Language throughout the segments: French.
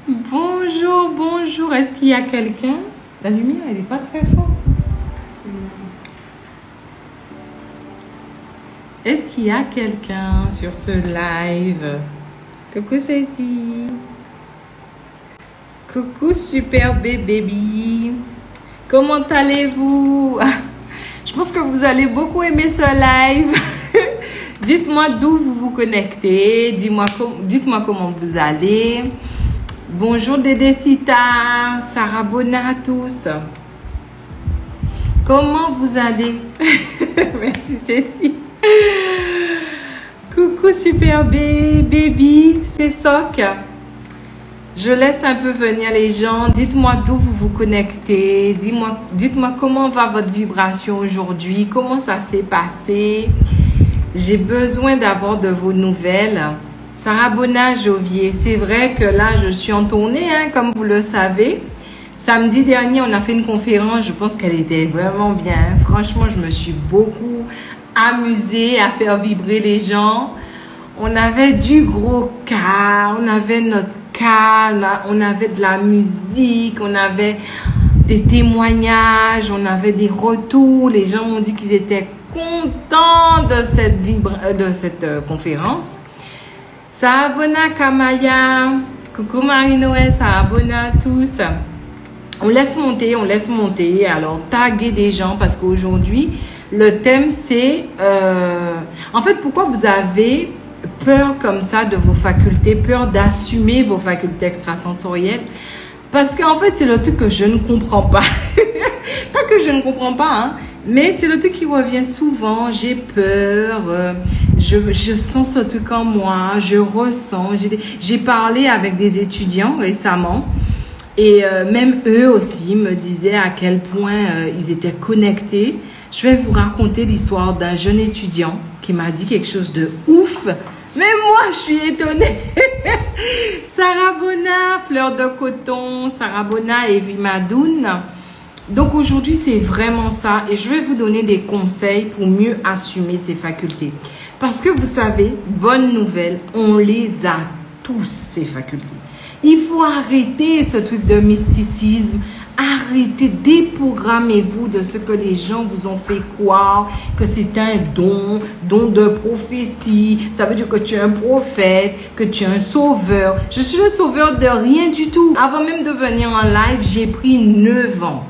Bonjour, bonjour. Est-ce qu'il y a quelqu'un? La lumière, elle n'est pas très forte. Est-ce qu'il y a quelqu'un sur ce live? Coucou Cécile. Coucou super baby. Comment allez-vous? Je pense que vous allez beaucoup aimer ce live. Dites-moi d'où vous vous connectez. Dites-moi comment vous allez. Bonjour Dédécita, Sarah Bona à tous. Comment vous allez? Merci Cécile. Coucou super baby, c'est Soc. Je laisse un peu venir les gens. Dites-moi d'où vous vous connectez. Dites-moi comment va votre vibration aujourd'hui. Comment ça s'est passé. J'ai besoin d'avoir de vos nouvelles. Sarah Bona Jovier. C'est vrai que là, je suis en tournée, hein, comme vous le savez. Samedi dernier, on a fait une conférence. Je pense qu'elle était vraiment bien. Franchement, je me suis beaucoup amusée à faire vibrer les gens. On avait du gros cas. On avait notre cas. On avait de la musique. On avait des témoignages. On avait des retours. Les gens m'ont dit qu'ils étaient contents de cette conférence. Sabona Kamaya, coucou Marie-Noël, Sabona tous. On laisse monter. Alors, taguez des gens parce qu'aujourd'hui, le thème c'est... en fait, pourquoi vous avez peur comme ça de vos facultés, peur d'assumer vos facultés extrasensorielles? Parce qu'en fait, c'est le truc que je ne comprends pas. Pas que je ne comprends pas, hein. Mais c'est le truc qui revient souvent. J'ai peur, je sens ce truc en moi, je ressens. J'ai parlé avec des étudiants récemment et même eux aussi me disaient à quel point ils étaient connectés. Je vais vous raconter l'histoire d'un jeune étudiant qui m'a dit quelque chose de ouf. Mais moi, je suis étonnée. Sarah Bona, Fleur de Coton, Sarah Bona et Vimadoun. Donc aujourd'hui, c'est vraiment ça et je vais vous donner des conseils pour mieux assumer ces facultés. Parce que vous savez, bonne nouvelle, on les a tous, ces facultés. Il faut arrêter ce truc de mysticisme, arrêtez, déprogrammez-vous de ce que les gens vous ont fait croire, que c'est un don de prophétie. Ça veut dire que tu es un prophète, que tu es un sauveur. Je suis le sauveur de rien du tout. Avant même de venir en live, j'ai pris 9 ans.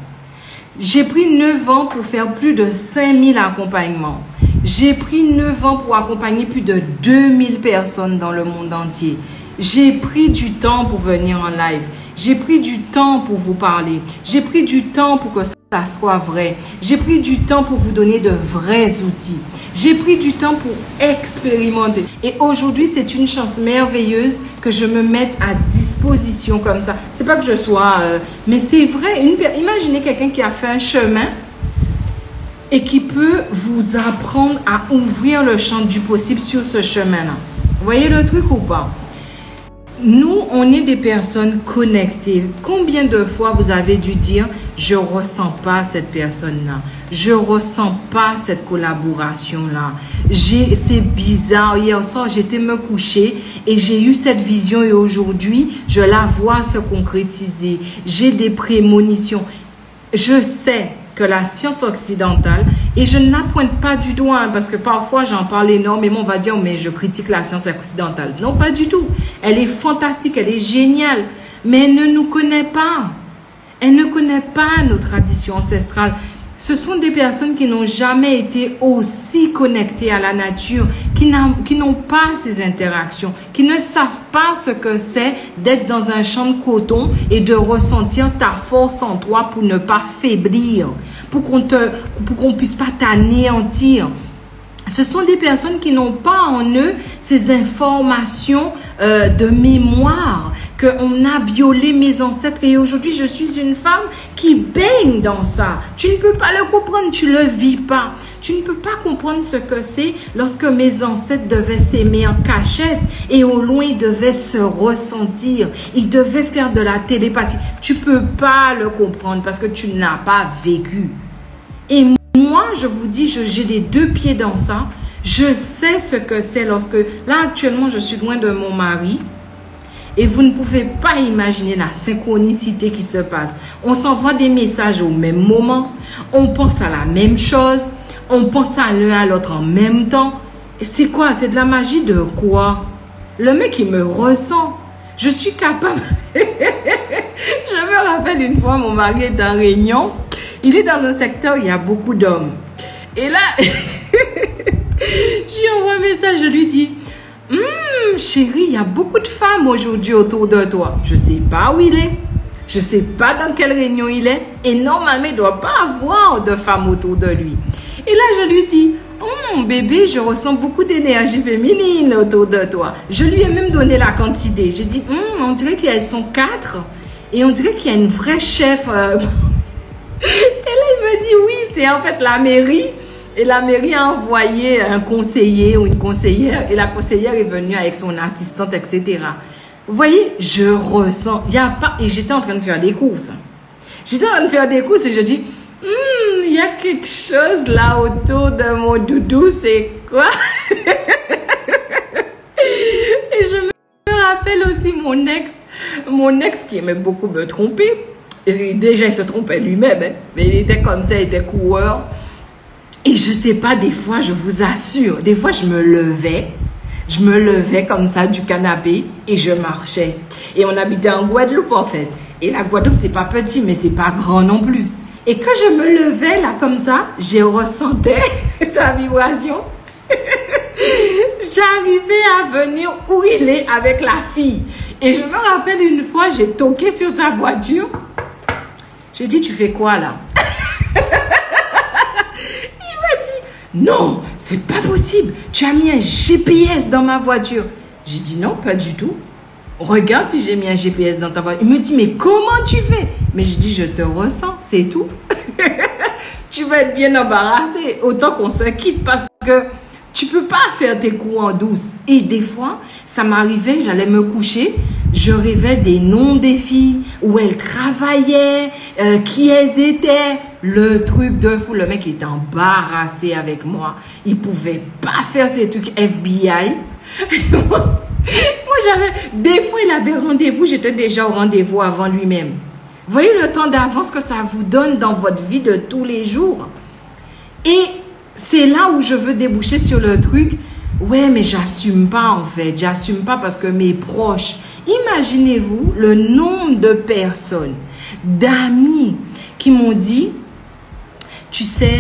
J'ai pris 9 ans pour faire plus de 5000 accompagnements. J'ai pris 9 ans pour accompagner plus de 2000 personnes dans le monde entier. J'ai pris du temps pour venir en live. J'ai pris du temps pour vous parler. J'ai pris du temps pour que ça soit vrai. J'ai pris du temps pour vous donner de vrais outils. J'ai pris du temps pour expérimenter. Et aujourd'hui, c'est une chance merveilleuse que je me mette à disposition comme ça. C'est pas que je sois... mais c'est vrai. Imaginez quelqu'un qui a fait un chemin et qui peut vous apprendre à ouvrir le champ du possible sur ce chemin-là. Vous voyez le truc ou pas? Nous, on est des personnes connectées. Combien de fois vous avez dû dire « Je ne ressens pas cette personne-là. Je ne ressens pas cette collaboration-là. C'est bizarre. Hier soir, j'étais me coucher et j'ai eu cette vision et aujourd'hui, je la vois se concrétiser. J'ai des prémonitions. » Je sais que la science occidentale, et je ne la pointe pas du doigt, hein, parce que parfois j'en parle énormément, on va dire, mais je critique la science occidentale. Non, pas du tout. Elle est fantastique, elle est géniale, mais elle ne nous connaît pas. Elle ne connaît pas nos traditions ancestrales. Ce sont des personnes qui n'ont jamais été aussi connectées à la nature, qui n'ont pas ces interactions, qui ne savent pas ce que c'est d'être dans un champ de coton et de ressentir ta force en toi pour ne pas faiblir, pour qu'on puisse pas t'anéantir. Ce sont des personnes qui n'ont pas en eux ces informations de mémoire, qu'on a violé mes ancêtres et aujourd'hui je suis une femme qui baigne dans ça. Tu ne peux pas le comprendre, tu ne le vis pas. Tu ne peux pas comprendre ce que c'est lorsque mes ancêtres devaient s'aimer en cachette et au loin ils devaient se ressentir. Ils devaient faire de la télépathie. Tu ne peux pas le comprendre parce que tu n'as pas vécu. Et moi, je vous dis, j'ai les 2 pieds dans ça. Je sais ce que c'est lorsque... Là, actuellement, je suis loin de mon mari. Et vous ne pouvez pas imaginer la synchronicité qui se passe. On s'envoie des messages au même moment. On pense à la même chose. On pense à l'un à l'autre en même temps. C'est quoi? C'est de la magie de quoi? Le mec, il me ressent. Je suis capable. Je me rappelle une fois, mon mari est en réunion. Il est dans un secteur où il y a beaucoup d'hommes. Et là, je lui envoie un message, je lui dis, chérie, il y a beaucoup de femmes aujourd'hui autour de toi. Je ne sais pas où il est. Je ne sais pas dans quelle réunion il est. Et normalement, il ne doit pas avoir de femmes autour de lui. Et là, je lui dis, bébé, je ressens beaucoup d'énergie féminine autour de toi. Je lui ai même donné la quantité. J'ai dit, on dirait qu'elles sont 4. Et on dirait qu'il y a une vraie chef. Et là, il me dit, oui, c'est en fait la mairie. Et la mairie a envoyé un conseiller ou une conseillère. Et la conseillère est venue avec son assistante, etc. Vous voyez, je ressens. Il y a pas. Et j'étais en train de faire des courses. J'étais en train de faire des courses et je dis, il y a quelque chose là autour de mon doudou, c'est quoi? Et je me rappelle aussi mon ex qui aimait beaucoup me tromper. Et déjà, il se trompait lui-même, hein, mais il était comme ça, il était coureur. Et je sais pas, des fois, je vous assure, des fois, je me levais comme ça du canapé et je marchais. Et on habitait en Guadeloupe, en fait. Et la Guadeloupe, c'est pas petit, mais c'est pas grand non plus. Et quand je me levais là comme ça, je ressentais sa vibration. J'arrivais à venir où il est avec la fille. Et je me rappelle une fois, j'ai toqué sur sa voiture. J'ai dit, tu fais quoi là? Il m'a dit, non, c'est pas possible. Tu as mis un GPS dans ma voiture. J'ai dit, non, pas du tout. Regarde si j'ai mis un GPS dans ta voiture. Il me dit, mais comment tu fais? Mais je dis, je te ressens, c'est tout. Tu vas être bien embarrassé. Autant qu'on se quitte parce que tu peux pas faire tes coups en douce. Et des fois, ça m'arrivait, j'allais me coucher, je rêvais des noms des filles, où elles travaillaient, qui elles étaient. Le truc de fou, le mec était embarrassé avec moi. Il pouvait pas faire ces trucs FBI. Moi, des fois, il avait rendez-vous, j'étais déjà au rendez-vous avant lui-même. Voyez le temps d'avance que ça vous donne dans votre vie de tous les jours. Et c'est là où je veux déboucher sur le truc. Ouais, mais j'assume pas en fait. J'assume pas parce que mes proches. Imaginez-vous le nombre de personnes, d'amis qui m'ont dit, tu sais,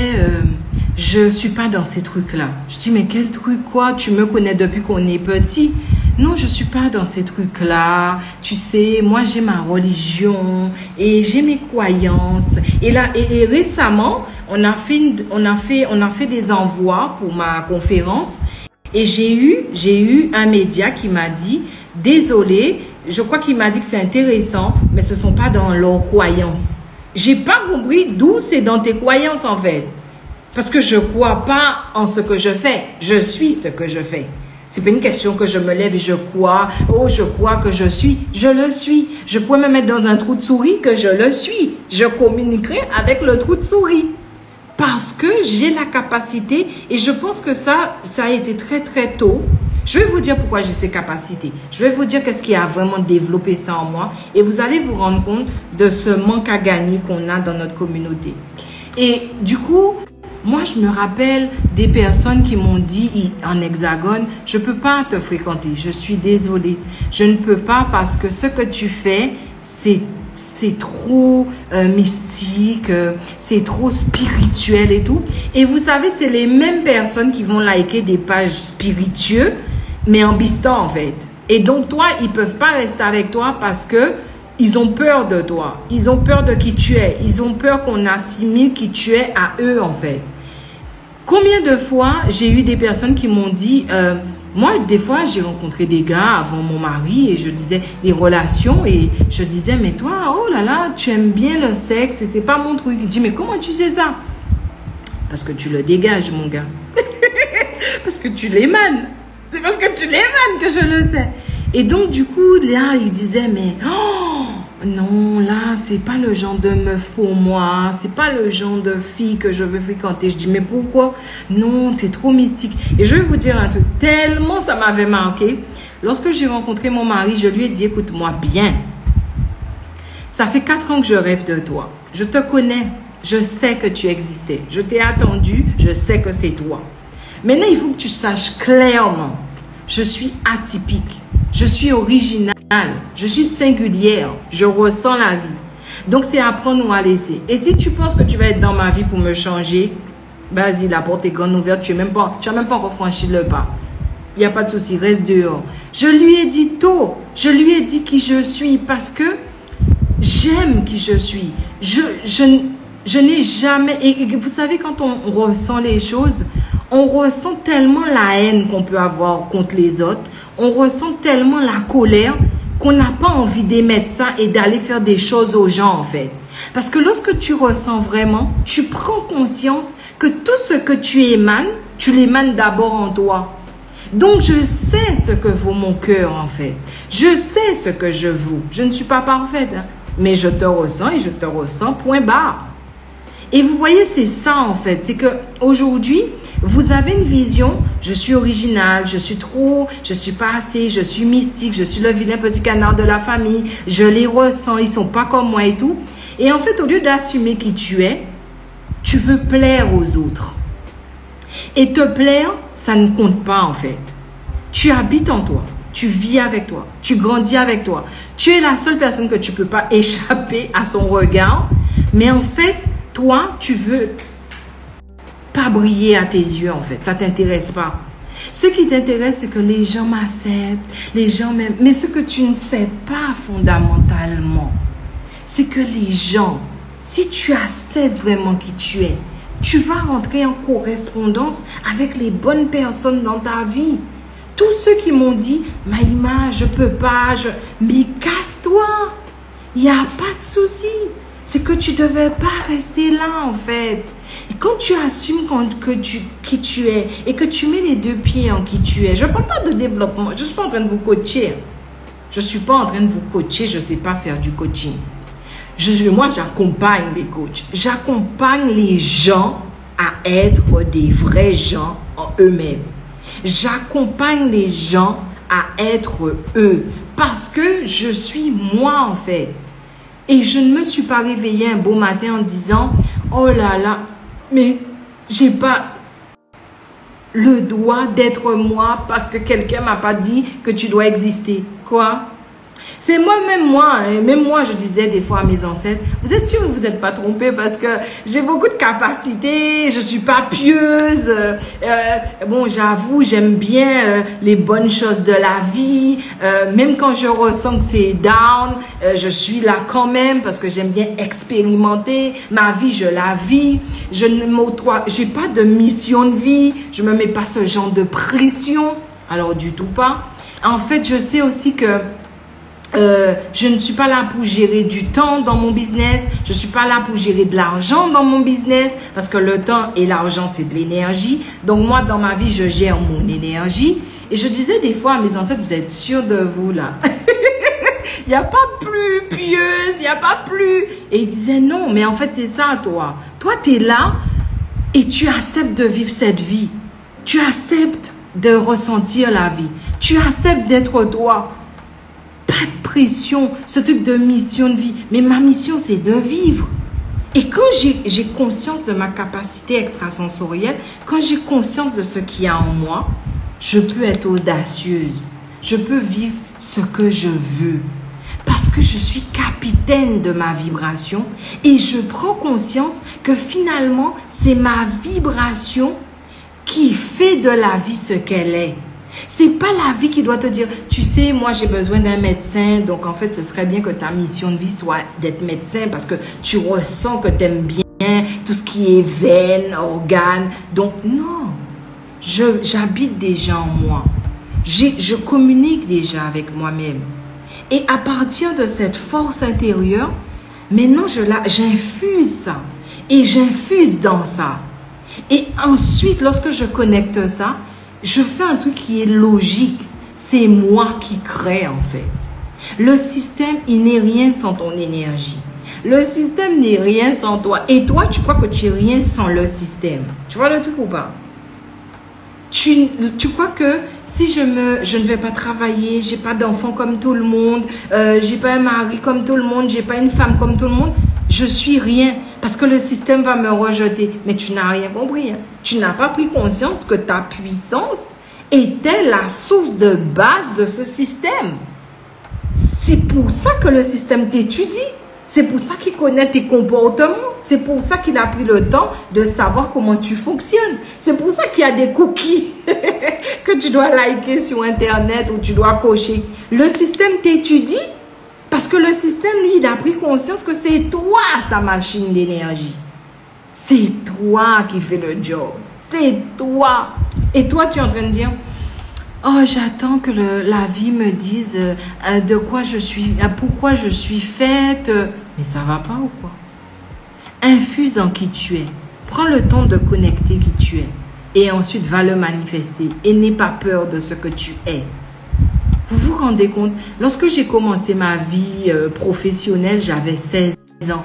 je suis pas dans ces trucs-là. Je dis, mais quel truc quoi? Tu me connais depuis qu'on est petit. Non, je suis pas dans ces trucs-là. Tu sais, moi, j'ai ma religion et j'ai mes croyances. Et là, et récemment, on a fait des envois pour ma conférence. Et j'ai eu un média qui m'a dit, désolé, je crois qu'il m'a dit que c'est intéressant, mais ce sont pas dans leurs croyances. J'ai pas compris d'où c'est dans tes croyances, en fait. Parce que je crois pas en ce que je fais. Je suis ce que je fais. C'est pas une question que je me lève et je crois. Oh, je crois que je suis. Je le suis. Je pourrais me mettre dans un trou de souris que je le suis. Je communiquerai avec le trou de souris. Parce que j'ai la capacité et je pense que ça a été très très tôt. Je vais vous dire pourquoi j'ai ces capacités. Je vais vous dire qu'est-ce qui a vraiment développé ça en moi. Et vous allez vous rendre compte de ce manque à gagner qu'on a dans notre communauté. Et du coup, moi, je me rappelle des personnes qui m'ont dit en hexagone, je ne peux pas te fréquenter, je suis désolée. Je ne peux pas parce que ce que tu fais, c'est trop mystique, c'est trop spirituel et tout. Et vous savez, c'est les mêmes personnes qui vont liker des pages spiritueuses, mais en bistant en fait. Et donc, toi, ils ne peuvent pas rester avec toi parce que ils ont peur de toi. Ils ont peur de qui tu es. Ils ont peur qu'on assimile qui tu es à eux, en fait. Combien de fois j'ai eu des personnes qui m'ont dit... moi, des fois, j'ai rencontré des gars avant mon mari et je disais les relations et je disais, mais toi, oh là là, tu aimes bien le sexe et c'est pas mon truc. Il dit, mais comment tu sais ça? Parce que tu le dégages, mon gars. Parce que tu l'émanes. C'est parce que tu l'émanes que je le sais. Et donc, du coup, là, il disait, mais oh, non, là, c'est pas le genre de meuf pour moi. C'est pas le genre de fille que je veux fréquenter. Je dis, mais pourquoi? Non, t'es trop mystique. Et je vais vous dire un truc, tellement ça m'avait marqué. Lorsque j'ai rencontré mon mari, je lui ai dit, écoute-moi bien. Ça fait 4 ans que je rêve de toi. Je te connais. Je sais que tu existais. Je t'ai attendu. Je sais que c'est toi. Maintenant, il faut que tu saches clairement. Je suis atypique. Je suis originale. Je suis singulière. Je ressens la vie. Donc, c'est à prendre ou à laisser. Et si tu penses que tu vas être dans ma vie pour me changer, vas-y, la porte est grande ouverte. Tu n'as même pas encore franchi le pas. Il n'y a pas de souci. Reste dehors. Je lui ai dit tôt. Je lui ai dit qui je suis parce que j'aime qui je suis. Je n'ai jamais... Et vous savez, quand on ressent les choses, on ressent tellement la haine qu'on peut avoir contre les autres. On ressent tellement la colère qu'on n'a pas envie d'émettre ça et d'aller faire des choses aux gens, en fait. Parce que lorsque tu ressens vraiment, tu prends conscience que tout ce que tu l'émanes d'abord en toi. Donc, je sais ce que vaut mon cœur, en fait. Je sais ce que je vaux. Je ne suis pas parfaite, hein. Mais je te ressens et je te ressens, point barre. Et vous voyez, c'est ça en fait. C'est qu'aujourd'hui, vous avez une vision, je suis originale, je suis pas assez, je suis mystique, je suis le vilain petit canard de la famille, je les ressens, ils sont pas comme moi et tout. Et en fait, au lieu d'assumer qui tu es, tu veux plaire aux autres. Et te plaire, ça ne compte pas en fait. Tu habites en toi. Tu vis avec toi, tu grandis avec toi. Tu es la seule personne que tu ne peux pas échapper à son regard. Mais en fait, toi, tu veux pas briller à tes yeux en fait. Ça ne t'intéresse pas. Ce qui t'intéresse, c'est que les gens m'acceptent, les gens m'aiment. Mais ce que tu ne sais pas fondamentalement, c'est que les gens, si tu acceptes vraiment qui tu es, tu vas rentrer en correspondance avec les bonnes personnes dans ta vie. Tous ceux qui m'ont dit, Maïma, je peux pas, mais casse-toi. Il n'y a pas de souci. C'est que tu ne devais pas rester là, en fait. Et quand tu assumes qui tu es et que tu mets les 2 pieds en qui tu es, je ne parle pas de développement. Je ne suis pas en train de vous coacher. Je ne suis pas en train de vous coacher. Je ne sais pas faire du coaching. Moi, j'accompagne les coachs. J'accompagne les gens à être des vrais gens en eux-mêmes. J'accompagne les gens à être eux parce que je suis moi en fait. Et je ne me suis pas réveillée un beau matin en disant « Oh là là, mais j'ai pas le droit d'être moi parce que quelqu'un m'a pas dit que tu dois exister. » Quoi? C'est moi-même, même moi, je disais des fois à mes ancêtres, vous êtes sûr que vous n'êtes pas trompés parce que j'ai beaucoup de capacités, je ne suis pas pieuse. Bon, j'avoue, j'aime bien les bonnes choses de la vie. Même quand je ressens que c'est down, je suis là quand même parce que j'aime bien expérimenter. Ma vie, je la vis. Je n'ai pas de mission de vie. Je ne me mets pas ce genre de pression. Alors, du tout pas. En fait, je sais aussi que je ne suis pas là pour gérer du temps dans mon business. Je ne suis pas là pour gérer de l'argent dans mon business. Parce que le temps et l'argent, c'est de l'énergie. Donc, moi, dans ma vie, je gère mon énergie. Et je disais des fois à mes ancêtres, vous êtes sûrs de vous, là? Il n'y a pas plus pieuse, il n'y a pas plus. Et ils disaient, non, mais en fait, c'est ça, toi. Toi, tu es là et tu acceptes de vivre cette vie. Tu acceptes de ressentir la vie. Tu acceptes d'être toi. Pas de pression, ce truc de mission de vie. Mais ma mission, c'est de vivre. Et quand j'ai conscience de ma capacité extrasensorielle, quand j'ai conscience de ce qu'il y a en moi, je peux être audacieuse. Je peux vivre ce que je veux. Parce que je suis capitaine de ma vibration et je prends conscience que finalement, c'est ma vibration qui fait de la vie ce qu'elle est. C'est pas la vie qui doit te dire, tu sais, moi j'ai besoin d'un médecin, donc en fait ce serait bien que ta mission de vie soit d'être médecin parce que tu ressens que tu aimes bien tout ce qui est veines, organes. Donc non, j'habite déjà en moi. Je communique déjà avec moi-même. Et à partir de cette force intérieure, maintenant j'infuse ça et j'infuse dans ça. Et ensuite, lorsque je connecte ça, je fais un truc qui est logique. C'est moi qui crée en fait. Le système, il n'est rien sans ton énergie. Le système n'est rien sans toi. Et toi, tu crois que tu es rien sans le système. Tu vois le truc ou pas? Tu crois que si je ne vais pas travailler, j'ai pas d'enfant comme tout le monde, j'ai pas un mari comme tout le monde, j'ai pas une femme comme tout le monde, je suis rien parce que le système va me rejeter. Mais tu n'as rien compris. Hein. Tu n'as pas pris conscience que ta puissance était la source de base de ce système. C'est pour ça que le système t'étudie. C'est pour ça qu'il connaît tes comportements. C'est pour ça qu'il a pris le temps de savoir comment tu fonctionnes. C'est pour ça qu'il y a des cookies que tu dois liker sur Internet ou tu dois cocher. Le système t'étudie parce que le système, lui, il a pris conscience que c'est toi sa machine d'énergie. C'est toi qui fais le job. C'est toi. Et toi, tu es en train de dire... Oh, j'attends que la vie me dise de quoi je suis, pourquoi je suis faite. Mais ça va pas ou quoi? Infuse en qui tu es. Prends le temps de connecter qui tu es. Et ensuite, va le manifester. Et n'aie pas peur de ce que tu es. Vous vous rendez compte? Lorsque j'ai commencé ma vie professionnelle, j'avais 16 ans.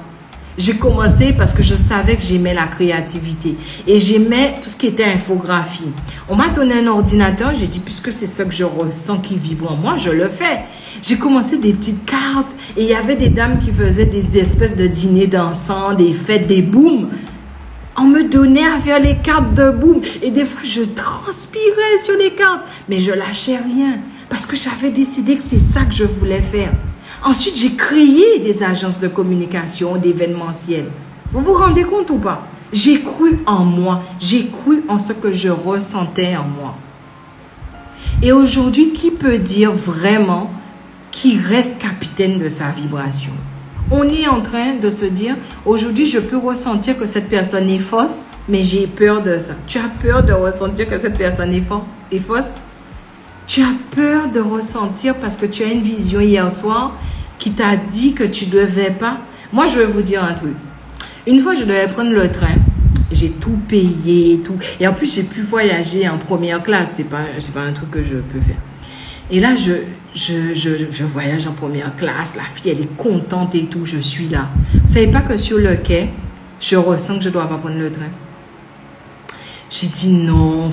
J'ai commencé parce que je savais que j'aimais la créativité et j'aimais tout ce qui était infographie. On m'a donné un ordinateur, j'ai dit puisque c'est ça que je ressens qui vibre en moi, je le fais. J'ai commencé des petites cartes et il y avait des dames qui faisaient des espèces de dîners dansants, des fêtes, des booms. On me donnait à faire les cartes de boom et des fois je transpirais sur les cartes, mais je lâchais rien parce que j'avais décidé que c'est ça que je voulais faire. Ensuite, j'ai créé des agences de communication, d'événementiel. Vous vous rendez compte ou pas? J'ai cru en moi. J'ai cru en ce que je ressentais en moi. Et aujourd'hui, qui peut dire vraiment qu'il reste capitaine de sa vibration? On est en train de se dire, aujourd'hui, je peux ressentir que cette personne est fausse, mais j'ai peur de ça. Tu as peur de ressentir que cette personne est fausse? Tu as peur de ressentir parce que tu as une vision hier soir qui t'a dit que tu ne devais pas. Moi, je vais vous dire un truc. Une fois, je devais prendre le train. J'ai tout payé et tout. Et en plus, j'ai pu voyager en première classe. C'est pas un truc que je peux faire. Et là, je voyage en première classe. La fille, elle est contente et tout. Je suis là. Vous savez pas que sur le quai, je ressens que je ne dois pas prendre le train. J'ai dit non,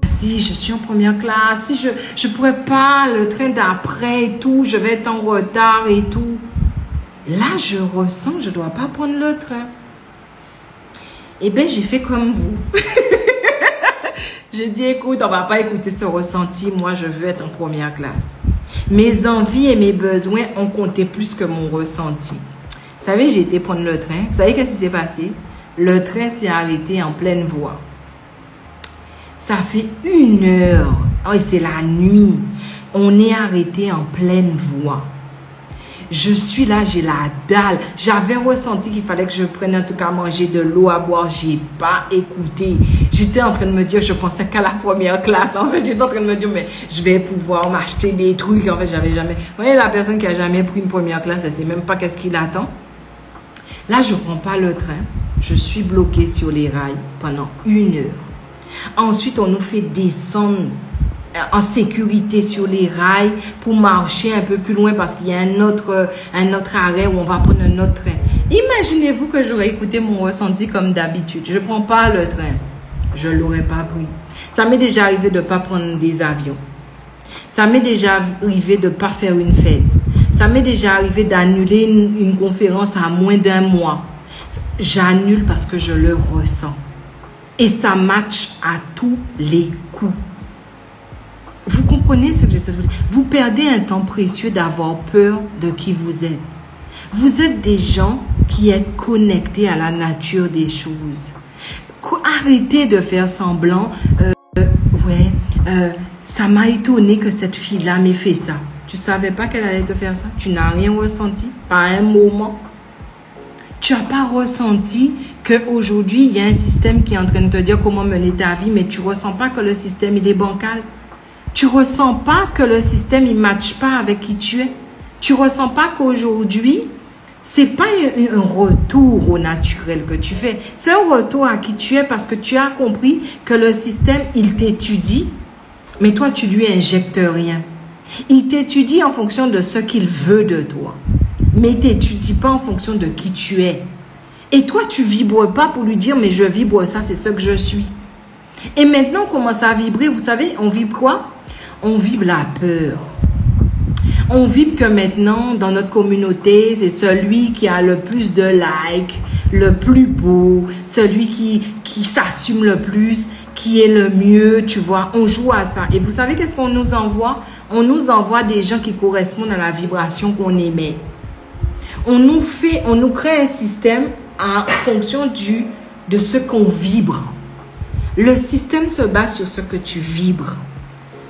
si je suis en première classe, si je pourrais pas, le train d'après et tout, je vais être en retard et tout. Là, je ressens que je ne dois pas prendre le train. Eh bien, j'ai fait comme vous. J'ai dit, écoute, on ne va pas écouter ce ressenti. Moi, je veux être en première classe. Mes envies et mes besoins ont compté plus que mon ressenti. Vous savez, j'ai été prendre le train. Vous savez qu'est-ce qui s'est passé? Le train s'est arrêté en pleine voie. Ça fait 1 heure. Oh, et c'est la nuit. On est arrêté en pleine voie. Je suis là, j'ai la dalle. J'avais ressenti qu'il fallait que je prenne en tout cas manger de l'eau à boire. J'ai pas écouté. J'étais en train de me dire, je pensais qu'à la première classe. En fait, j'étais en train de me dire, mais je vais pouvoir m'acheter des trucs. En fait, j'avais jamais... Vous voyez, la personne qui a jamais pris une première classe, elle sait même pas qu'est-ce qu'il attend. Là, je prends pas le train. Je suis bloquée sur les rails pendant 1 heure. Ensuite, on nous fait descendre en sécurité sur les rails pour marcher un peu plus loin parce qu'il y a un autre arrêt où on va prendre un autre train. Imaginez-vous que j'aurais écouté mon ressenti comme d'habitude. Je ne prends pas le train. Je ne l'aurais pas pris. Ça m'est déjà arrivé de ne pas prendre des avions. Ça m'est déjà arrivé de ne pas faire une fête. Ça m'est déjà arrivé d'annuler une conférence à moins d'1 mois. J'annule parce que je le ressens. Et ça match à tous les coups. Vous comprenez ce que j'essaie de vous dire? Vous perdez un temps précieux d'avoir peur de qui vous êtes. Vous êtes des gens qui êtes connectés à la nature des choses. Arrêtez de faire semblant. Ça m'a étonné que cette fille-là m'ait fait ça. Tu ne savais pas qu'elle allait te faire ça? Tu n'as rien ressenti? Pas un moment? Tu n'as pas ressenti qu'aujourd'hui, il y a un système qui est en train de te dire comment mener ta vie, mais tu ne ressens pas que le système, il est bancal. Tu ne ressens pas que le système, il ne matche pas avec qui tu es. Tu ne ressens pas qu'aujourd'hui, ce n'est pas un retour au naturel que tu fais. C'est un retour à qui tu es parce que tu as compris que le système, il t'étudie, mais toi, tu lui injectes rien. Il t'étudie en fonction de ce qu'il veut de toi. Mais il ne t'étudie pas en fonction de qui tu es. Et toi, tu ne vibres pas pour lui dire, mais je vibre ça, c'est ce que je suis. Et maintenant, on commence à vibrer. Vous savez, on vibre quoi? On vibre la peur. On vibre que maintenant, dans notre communauté, c'est celui qui a le plus de likes, le plus beau, celui qui s'assume le plus, qui est le mieux, tu vois. On joue à ça. Et vous savez qu'est-ce qu'on nous envoie? On nous envoie des gens qui correspondent à la vibration qu'on émet. On nous crée un système en fonction de ce qu'on vibre. Le système se base sur ce que tu vibres.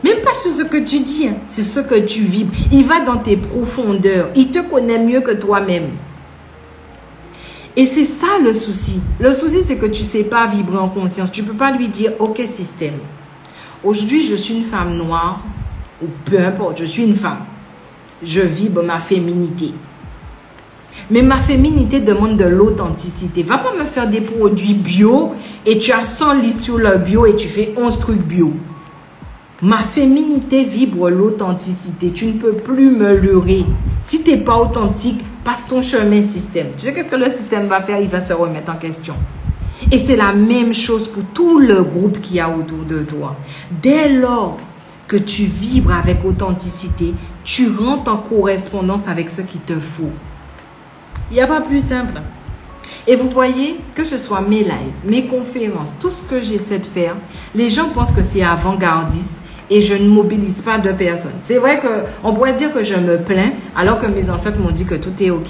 Même pas sur ce que tu dis, hein, sur ce que tu vibres. Il va dans tes profondeurs. Il te connaît mieux que toi-même. Et c'est ça le souci. Le souci, c'est que tu ne sais pas vibrer en conscience. Tu ne peux pas lui dire, ok système, aujourd'hui je suis une femme noire, ou peu importe, je suis une femme. Je vibre ma féminité. Mais ma féminité demande de l'authenticité. Va pas me faire des produits bio et tu as 100 listes sur le bio et tu fais 11 trucs bio. Ma féminité vibre l'authenticité. Tu ne peux plus me leurrer. Si tu n'es pas authentique, passe ton chemin système. Tu sais qu'est-ce que le système va faire? Il va se remettre en question. Et c'est la même chose pour tout le groupe qu'il y a autour de toi. Dès lors que tu vibres avec authenticité, tu rentres en correspondance avec ce qu'il te faut. Il n'y a pas plus simple. Et vous voyez, que ce soit mes lives, mes conférences, tout ce que j'essaie de faire, les gens pensent que c'est avant-gardiste et je ne mobilise pas de personnes. C'est vrai qu'on pourrait dire que je me plains alors que mes ancêtres m'ont dit que tout est OK.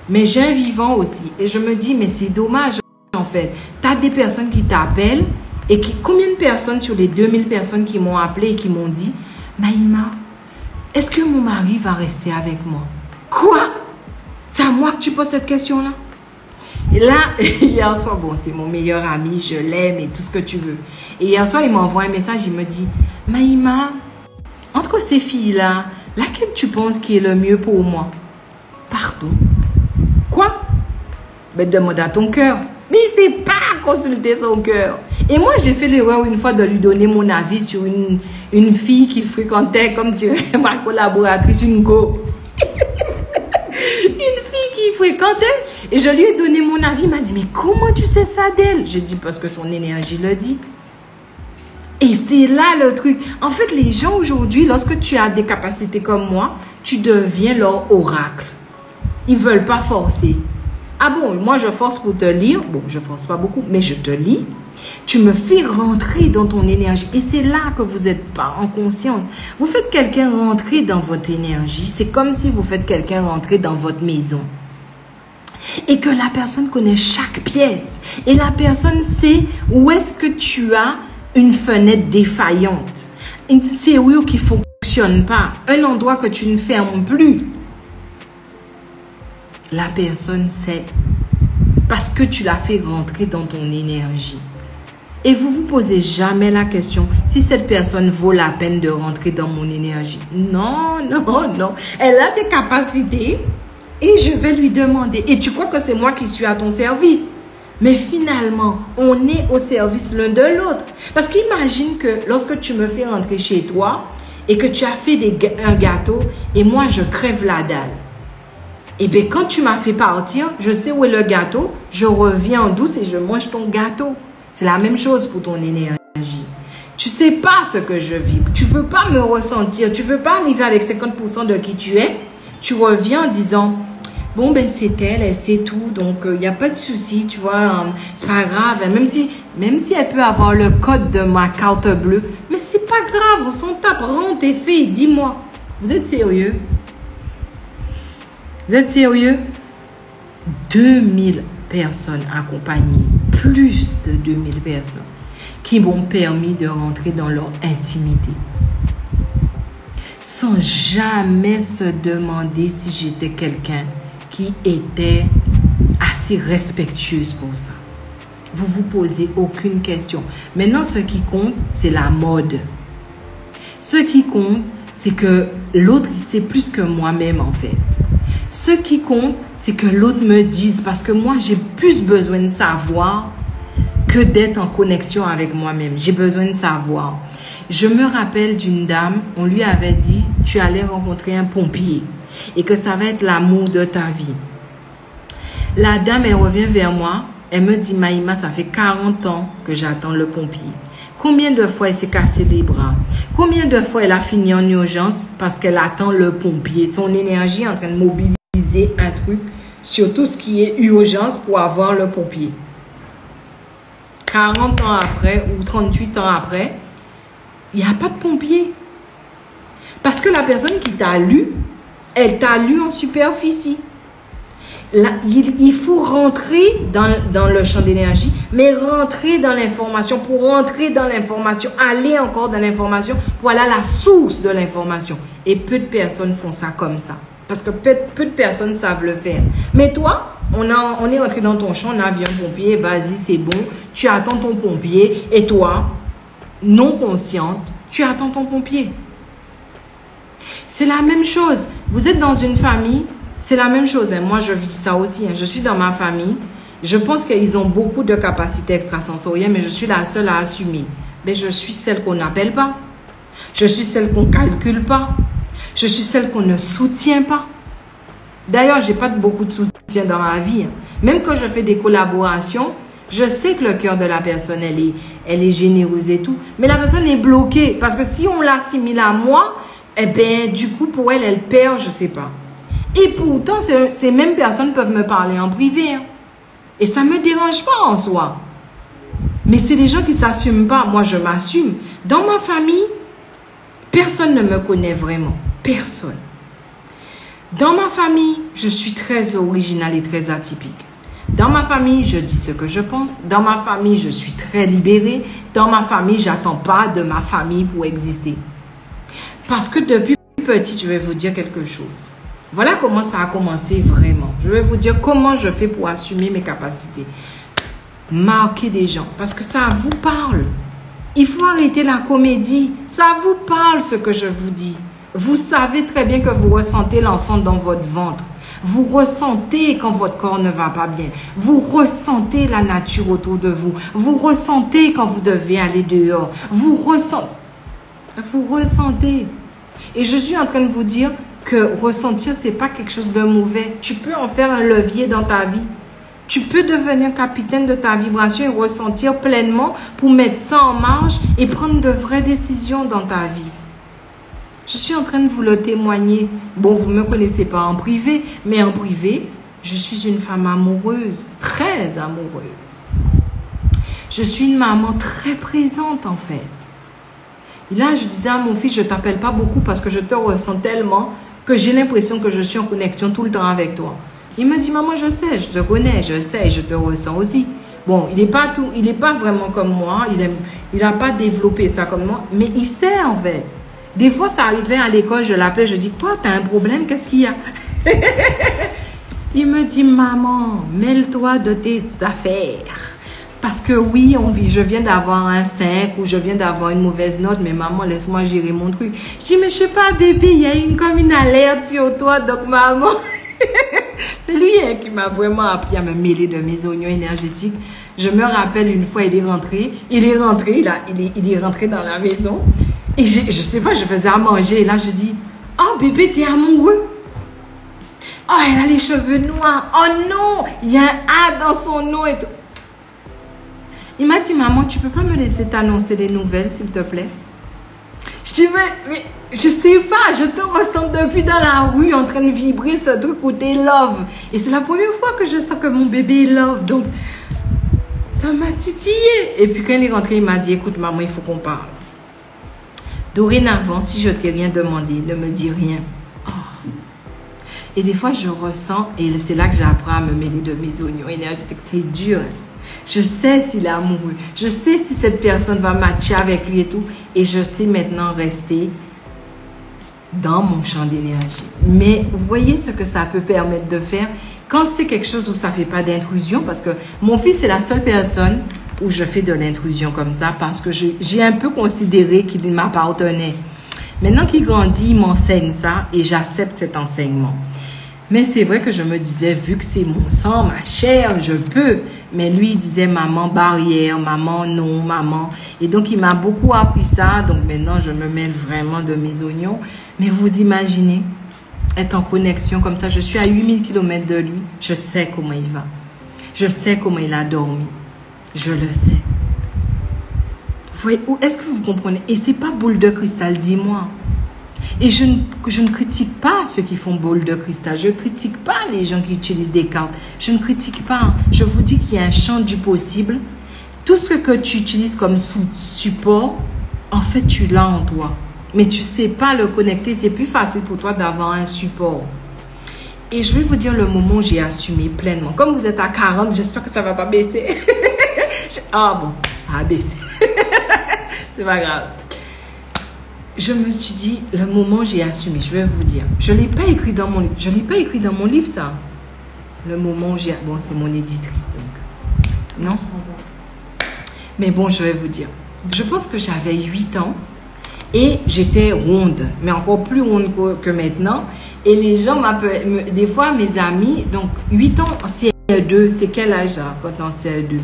Mais j'ai un vivant aussi et je me dis, mais c'est dommage en fait. Tu as des personnes qui t'appellent et combien de personnes sur les 2000 personnes qui m'ont appelé et qui m'ont dit, Maïma, est-ce que mon mari va rester avec moi? Quoi? C'est à moi que tu poses cette question-là? Et là, hier soir, bon, c'est mon meilleur ami, je l'aime et tout ce que tu veux. Et hier soir, il m'envoie un message, il me dit, Maïma, entre ces filles-là, laquelle tu penses qui est le mieux pour moi? Pardon? Quoi? Mais demande à ton cœur. Mais il ne sait pas consulter son cœur. Et moi, j'ai fait l'erreur une fois de lui donner mon avis sur une fille qu'il fréquentait, comme dirait ma collaboratrice, une go. Une fille qui fréquentait. Et je lui ai donné mon avis. Il m'a dit, mais comment tu sais ça d'elle? J'ai dit, parce que son énergie le dit. Et c'est là le truc. En fait, les gens aujourd'hui, lorsque tu as des capacités comme moi, tu deviens leur oracle. Ils ne veulent pas forcer. Ah bon, moi je force pour te lire. Bon, je force pas beaucoup, mais je te lis. Tu me fais rentrer dans ton énergie. Et c'est là que vous n'êtes pas en conscience. Vous faites quelqu'un rentrer dans votre énergie. C'est comme si vous faites quelqu'un rentrer dans votre maison. Et que la personne connaît chaque pièce. Et la personne sait où est-ce que tu as une fenêtre défaillante. Une serrure qui ne fonctionne pas. Un endroit que tu ne fermes plus. La personne sait. Parce que tu l'as fait rentrer dans ton énergie. Et vous vous posez jamais la question si cette personne vaut la peine de rentrer dans mon énergie. Non, non, non. Elle a des capacités et je vais lui demander. Et tu crois que c'est moi qui suis à ton service. Mais finalement, on est au service l'un de l'autre. Parce qu'imagine que lorsque tu me fais rentrer chez toi et que tu as fait un gâteau et moi je crève la dalle. Et bien quand tu m'as fait partir, je sais où est le gâteau, je reviens en douce et je mange ton gâteau. C'est la même chose pour ton énergie. Tu ne sais pas ce que je vibre. Tu ne veux pas me ressentir. Tu ne veux pas arriver avec 50% de qui tu es. Tu reviens en disant, bon, ben c'est elle, elle sait tout. Donc, il n'y a pas de souci, tu vois. C'est pas grave. Même si elle peut avoir le code de ma carte bleue. Mais c'est pas grave. On s'en tape. Rentre tes filles. Dis-moi. Vous êtes sérieux? Vous êtes sérieux? 2000 personnes accompagnées. Plus de 2000 personnes qui m'ont permis de rentrer dans leur intimité sans jamais se demander si j'étais quelqu'un qui était assez respectueuse pour ça. Vous vous posez aucune question. Maintenant, ce qui compte, c'est la mode. Ce qui compte, c'est que l'autre, il sait plus que moi-même en fait. Ce qui compte, c'est que l'autre me dise, parce que moi, j'ai plus besoin de savoir que d'être en connexion avec moi-même. J'ai besoin de savoir. Je me rappelle d'une dame, on lui avait dit, tu allais rencontrer un pompier et que ça va être l'amour de ta vie. La dame, elle revient vers moi, elle me dit, Maïma, ça fait 40 ans que j'attends le pompier. Combien de fois elle s'est cassé les bras? Combien de fois elle a fini en urgence parce qu'elle attend le pompier? Son énergie est en train de mobiliser un truc sur tout ce qui est urgence pour avoir le pompier. 40 ans après ou 38 ans après, il n'y a pas de pompier. Parce que la personne qui t'a lu, elle t'a lu en superficie. Là, il faut rentrer dans le champ d'énergie, mais rentrer dans l'information. Pour rentrer dans l'information, aller encore dans l'information, pour aller à la source de l'information. Et peu de personnes font ça comme ça. Parce que peu de personnes savent le faire. Mais toi, on est rentré dans ton champ, on a vu un pompier, vas-y, c'est bon. Tu attends ton pompier. Et toi, non consciente, tu attends ton pompier. C'est la même chose. Vous êtes dans une famille, c'est la même chose. Moi, je vis ça aussi. Je suis dans ma famille. Je pense qu'ils ont beaucoup de capacités extrasensorielles, mais je suis la seule à assumer. Mais je suis celle qu'on n'appelle pas. Je suis celle qu'on ne calcule pas. Je suis celle qu'on ne soutient pas. D'ailleurs, je n'ai pas beaucoup de soutien dans ma vie. Même quand je fais des collaborations, je sais que le cœur de la personne, elle est généreuse et tout. Mais la personne est bloquée. Parce que si on l'assimile à moi, eh bien, du coup, pour elle, elle perd, je ne sais pas. Et pourtant, ces mêmes personnes peuvent me parler en privé. Et ça ne me dérange pas en soi. Mais c'est des gens qui ne s'assument pas. Moi, je m'assume. Dans ma famille, personne ne me connaît vraiment. Personne. Dans ma famille, je suis très originale et très atypique. Dans ma famille, je dis ce que je pense. Dans ma famille, je suis très libérée. Dans ma famille, j'attends pas de ma famille pour exister. Parce que depuis petit, je vais vous dire quelque chose. Voilà comment ça a commencé vraiment. Je vais vous dire comment je fais pour assumer mes capacités. Marquer des gens. Parce que ça vous parle. Il faut arrêter la comédie. Ça vous parle ce que je vous dis. Vous savez très bien que vous ressentez l'enfant dans votre ventre. Vous ressentez quand votre corps ne va pas bien. Vous ressentez la nature autour de vous. Vous ressentez quand vous devez aller dehors. Vous ressentez. Et je suis en train de vous dire que ressentir, ce n'est pas quelque chose de mauvais. Tu peux en faire un levier dans ta vie. Tu peux devenir capitaine de ta vibration et ressentir pleinement pour mettre ça en marche et prendre de vraies décisions dans ta vie. Je suis en train de vous le témoigner. Bon, vous ne me connaissez pas en privé, mais en privé, je suis une femme amoureuse, très amoureuse. Je suis une maman très présente en fait. Et là, je disais à mon fils, je ne t'appelle pas beaucoup parce que je te ressens tellement que j'ai l'impression que je suis en connexion tout le temps avec toi. Il me dit, maman, je sais, je te connais, je sais, je te ressens aussi. Bon, il n'est pas vraiment comme moi, il n'a pas développé ça comme moi, mais il sait en fait. Des fois, ça arrivait à l'école, je l'appelais, je dis, quoi, t'as un problème, qu'est-ce qu'il y a? Il me dit, maman, mêle-toi de tes affaires. Parce que oui, je viens d'avoir un 5 ou je viens d'avoir une mauvaise note, mais maman, laisse-moi gérer mon truc. Je dis, mais je sais pas, bébé, il y a comme une alerte sur toi, donc maman. C'est lui qui m'a vraiment appris à me mêler de mes oignons énergétiques. Je me rappelle une fois, il est rentré dans la maison. Et je sais pas, je faisais à manger et là je dis, oh bébé, t'es amoureux? Oh, elle a les cheveux noirs. Oh non, il y a un A dans son nom et tout. Il m'a dit, maman, tu peux pas me laisser t'annoncer des nouvelles, s'il te plaît? Je dis, mais je sais pas, je te ressens depuis dans la rue en train de vibrer ce truc où t'es love. Et c'est la première fois que je sens que mon bébé est love. Donc, ça m'a titillé. Et puis quand il est rentré, il m'a dit, écoute maman, il faut qu'on parle. Dorénavant, si je t'ai rien demandé, ne me dis rien. Oh. Et des fois, je ressens, et c'est là que j'apprends à me mêler de mes oignons énergétiques. C'est dur. Je sais s'il est amoureux. Je sais si cette personne va matcher avec lui et tout. Et je sais maintenant rester dans mon champ d'énergie. Mais vous voyez ce que ça peut permettre de faire quand c'est quelque chose où ça ne fait pas d'intrusion. Parce que mon fils est la seule personne où je fais de l'intrusion comme ça parce que j'ai un peu considéré qu'il m'appartenait. Maintenant qu'il grandit, il m'enseigne ça et j'accepte cet enseignement. Mais c'est vrai que je me disais, vu que c'est mon sang, ma chair, je peux. Mais lui, il disait, maman, barrière, maman, non, maman. Et donc, il m'a beaucoup appris ça. Donc, maintenant, je me mêle vraiment de mes oignons. Mais vous imaginez, être en connexion comme ça. Je suis à 8000 km de lui. Je sais comment il va. Je sais comment il a dormi. Je le sais. voyez, est-ce que vous comprenez? Et c'est pas boule de cristal, dis-moi. Et je ne critique pas ceux qui font boule de cristal. Je ne critique pas les gens qui utilisent des cartes. Je ne critique pas. Je vous dis qu'il y a un champ du possible. Tout ce que tu utilises comme support, en fait, tu l'as en toi. Mais tu ne sais pas le connecter. C'est plus facile pour toi d'avoir un support. Et je vais vous dire le moment où j'ai assumé pleinement. Comme vous êtes à 40, j'espère que ça ne va pas baisser. Ah bon, ça a baissé. C'est pas grave. Je me suis dit, le moment où j'ai assumé, je vais vous dire. Je ne l'ai pas écrit dans mon livre. Je ne l'ai pas écrit dans mon livre, ça. Le moment où j'ai... Bon, c'est mon éditrice, donc. Non? Mais bon, je vais vous dire. Je pense que j'avais 8 ans et j'étais ronde, mais encore plus ronde que maintenant. Et les gens m'appellent, des fois mes amis, donc 8 ans en CE2, c'est quel âge ça, quand on est en CE2?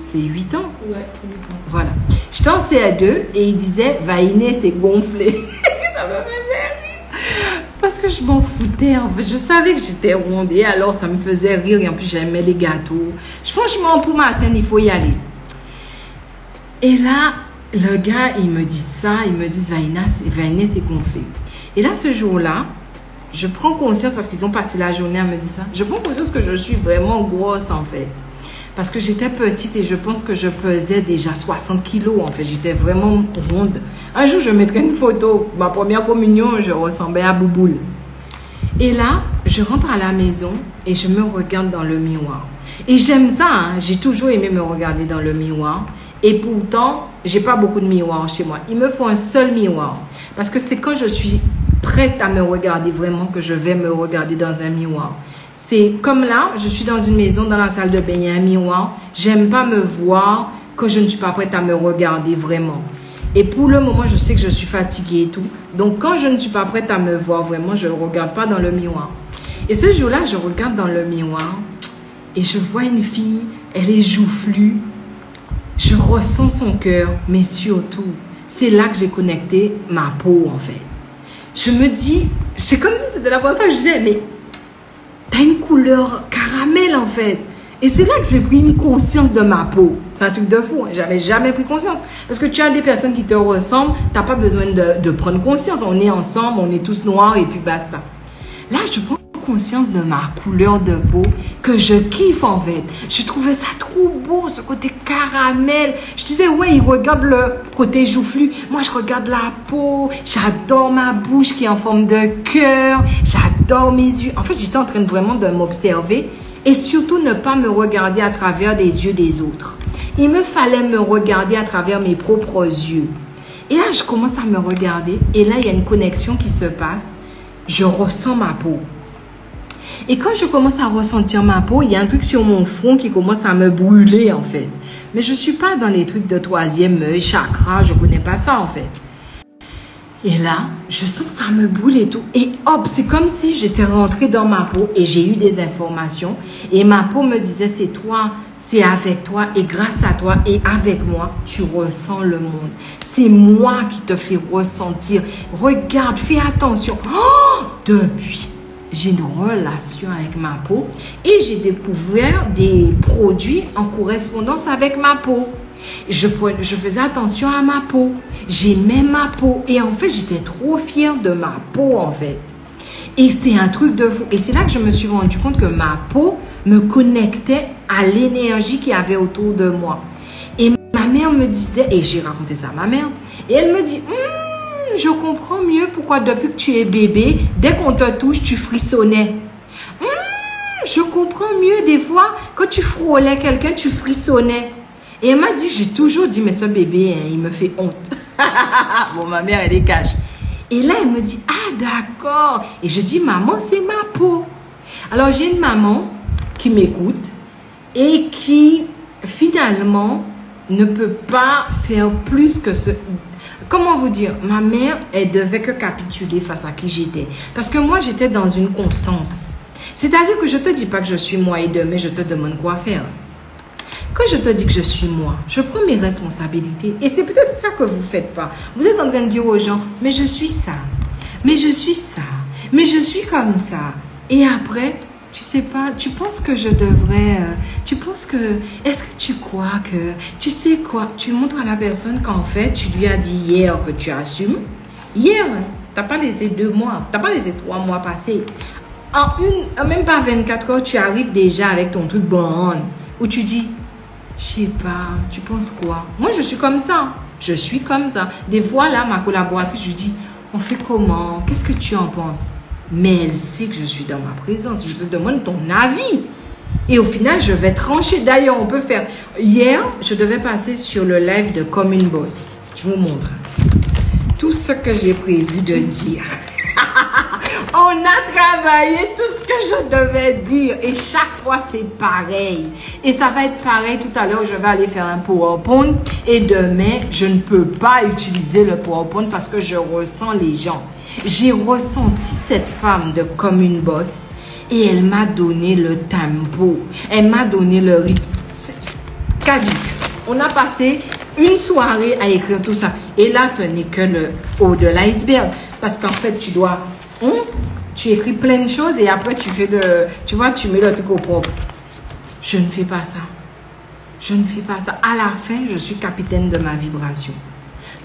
C'est 8 ans? Ouais, 8 ans. Voilà. J'étais en CE2 et il disait, Vainé, c'est gonflé. Ça me faisait rire. Parce que je m'en foutais, en fait. Je savais que j'étais ronde et alors ça me faisait rire. Et en plus, j'aimais les gâteaux. Franchement, pour m'atteindre, il faut y aller. Et là, le gars, il me dit ça. Il me dit, Vainé, c'est gonflé. Et là, ce jour-là, je prends conscience, parce qu'ils ont passé la journée à me dire ça, je prends conscience que je suis vraiment grosse, en fait. Parce que j'étais petite et je pense que je pesais déjà 60 kilos, en fait. J'étais vraiment ronde. Un jour, je mettrai une photo. Ma première communion, je ressemblais à Bouboule. Et là, je rentre à la maison et je me regarde dans le miroir. Et j'aime ça, hein. J'ai toujours aimé me regarder dans le miroir. Et pourtant, j'ai pas beaucoup de miroirs chez moi. Il me faut un seul miroir. Parce que c'est quand je suis prête à me regarder vraiment que je vais me regarder dans un miroir. C'est comme là, je suis dans une maison, dans la salle de bain, il y a un miroir. J'aime pas me voir quand je ne suis pas prête à me regarder vraiment. Et pour le moment, je sais que je suis fatiguée et tout. Donc, quand je ne suis pas prête à me voir vraiment, je ne regarde pas dans le miroir. Et ce jour-là, je regarde dans le miroir et je vois une fille, elle est joufflue. Je ressens son cœur, mais surtout, c'est là que j'ai connecté ma peau, en fait. Je me dis, c'est comme si c'était la première fois que je disais, mais t'as une couleur caramel, en fait. Et c'est là que j'ai pris une conscience de ma peau. C'est un truc de fou. Hein. J'avais jamais pris conscience. Parce que tu as des personnes qui te ressemblent, t'as pas besoin de prendre conscience. On est ensemble, on est tous noirs et puis basta. Là, je prends conscience de ma couleur de peau que je kiffe, en fait. Je trouvais ça trop beau, ce côté caramel. Je disais, ouais, il regarde le côté joufflu. Moi, je regarde la peau. J'adore ma bouche qui est en forme de cœur. J'adore mes yeux. En fait, j'étais en train vraiment de m'observer et surtout ne pas me regarder à travers les yeux des autres. Il me fallait me regarder à travers mes propres yeux. Et là, je commence à me regarder et là, il y a une connexion qui se passe. Je ressens ma peau. Et quand je commence à ressentir ma peau, il y a un truc sur mon front qui commence à me brûler, en fait. Mais je ne suis pas dans les trucs de troisième œil, chakra, je ne connais pas ça, en fait. Et là, je sens que ça me brûle et tout. Et hop, c'est comme si j'étais rentrée dans ma peau et j'ai eu des informations. Et ma peau me disait, c'est toi, c'est avec toi et grâce à toi et avec moi, tu ressens le monde. C'est moi qui te fais ressentir. Regarde, fais attention. Oh, depuis... j'ai une relation avec ma peau et j'ai découvert des produits en correspondance avec ma peau. Je faisais attention à ma peau. J'aimais ma peau. Et en fait, j'étais trop fière de ma peau, en fait. Et c'est un truc de fou. Et c'est là que je me suis rendu compte que ma peau me connectait à l'énergie qu'il y avait autour de moi. Et ma mère me disait, et j'ai raconté ça à ma mère, et elle me dit, je comprends mieux pourquoi depuis que tu es bébé, dès qu'on te touche, tu frissonnais. Je comprends mieux des fois, quand tu frôlais quelqu'un, tu frissonnais. Et elle m'a dit, j'ai toujours dit, mais ce bébé, hein, il me fait honte. Bon, ma mère, elle est cache. Et là, elle me dit, ah d'accord. Et je dis, maman, c'est ma peau. Alors, j'ai une maman qui m'écoute et qui, finalement, ne peut pas faire plus que ce... Comment vous dire? Ma mère, elle devait que capituler face à qui j'étais. Parce que moi, j'étais dans une constance. C'est-à-dire que je ne te dis pas que je suis moi et demain, je te demande quoi faire. Quand je te dis que je suis moi, je prends mes responsabilités. Et c'est peut-être ça que vous ne faites pas. Vous êtes en train de dire aux gens, mais je suis ça. Mais je suis ça. Mais je suis comme ça. Et après, tu sais pas, tu penses que je devrais, est-ce que tu crois que, tu sais quoi, tu montres à la personne qu'en fait, tu lui as dit hier que tu assumes. Hier, t'as pas laissé 2 mois, t'as pas laissé 3 mois passer. Même pas 24 heures, tu arrives déjà avec ton truc bon, où tu dis, je sais pas, tu penses quoi? Moi, je suis comme ça. Je suis comme ça. Des fois, là, ma collaboratrice, je lui dis, on fait comment? Qu'est-ce que tu en penses? Mais elle sait que je suis dans ma présence. Je te demande ton avis. Et au final, je vais trancher. D'ailleurs, on peut faire... Hier, je devais passer sur le live de Comme une Boss. Je vous montre. Tout ce que j'ai prévu de dire. On a travaillé tout ce que je devais dire. Et chaque fois, c'est pareil. Et ça va être pareil tout à l'heure. Je vais aller faire un PowerPoint. Et demain, je ne peux pas utiliser le PowerPoint parce que je ressens les gens. J'ai ressenti cette femme de Comme une Boss. Et elle m'a donné le tempo. Elle m'a donné le rythme. Caduc. On a passé une soirée à écrire tout ça. Et là, ce n'est que le haut de l'iceberg. Parce qu'en fait, tu dois... tu écris plein de choses et après, tu fais tu vois, tu mets le truc au propre. Je ne fais pas ça. Je ne fais pas ça. À la fin, je suis capitaine de ma vibration.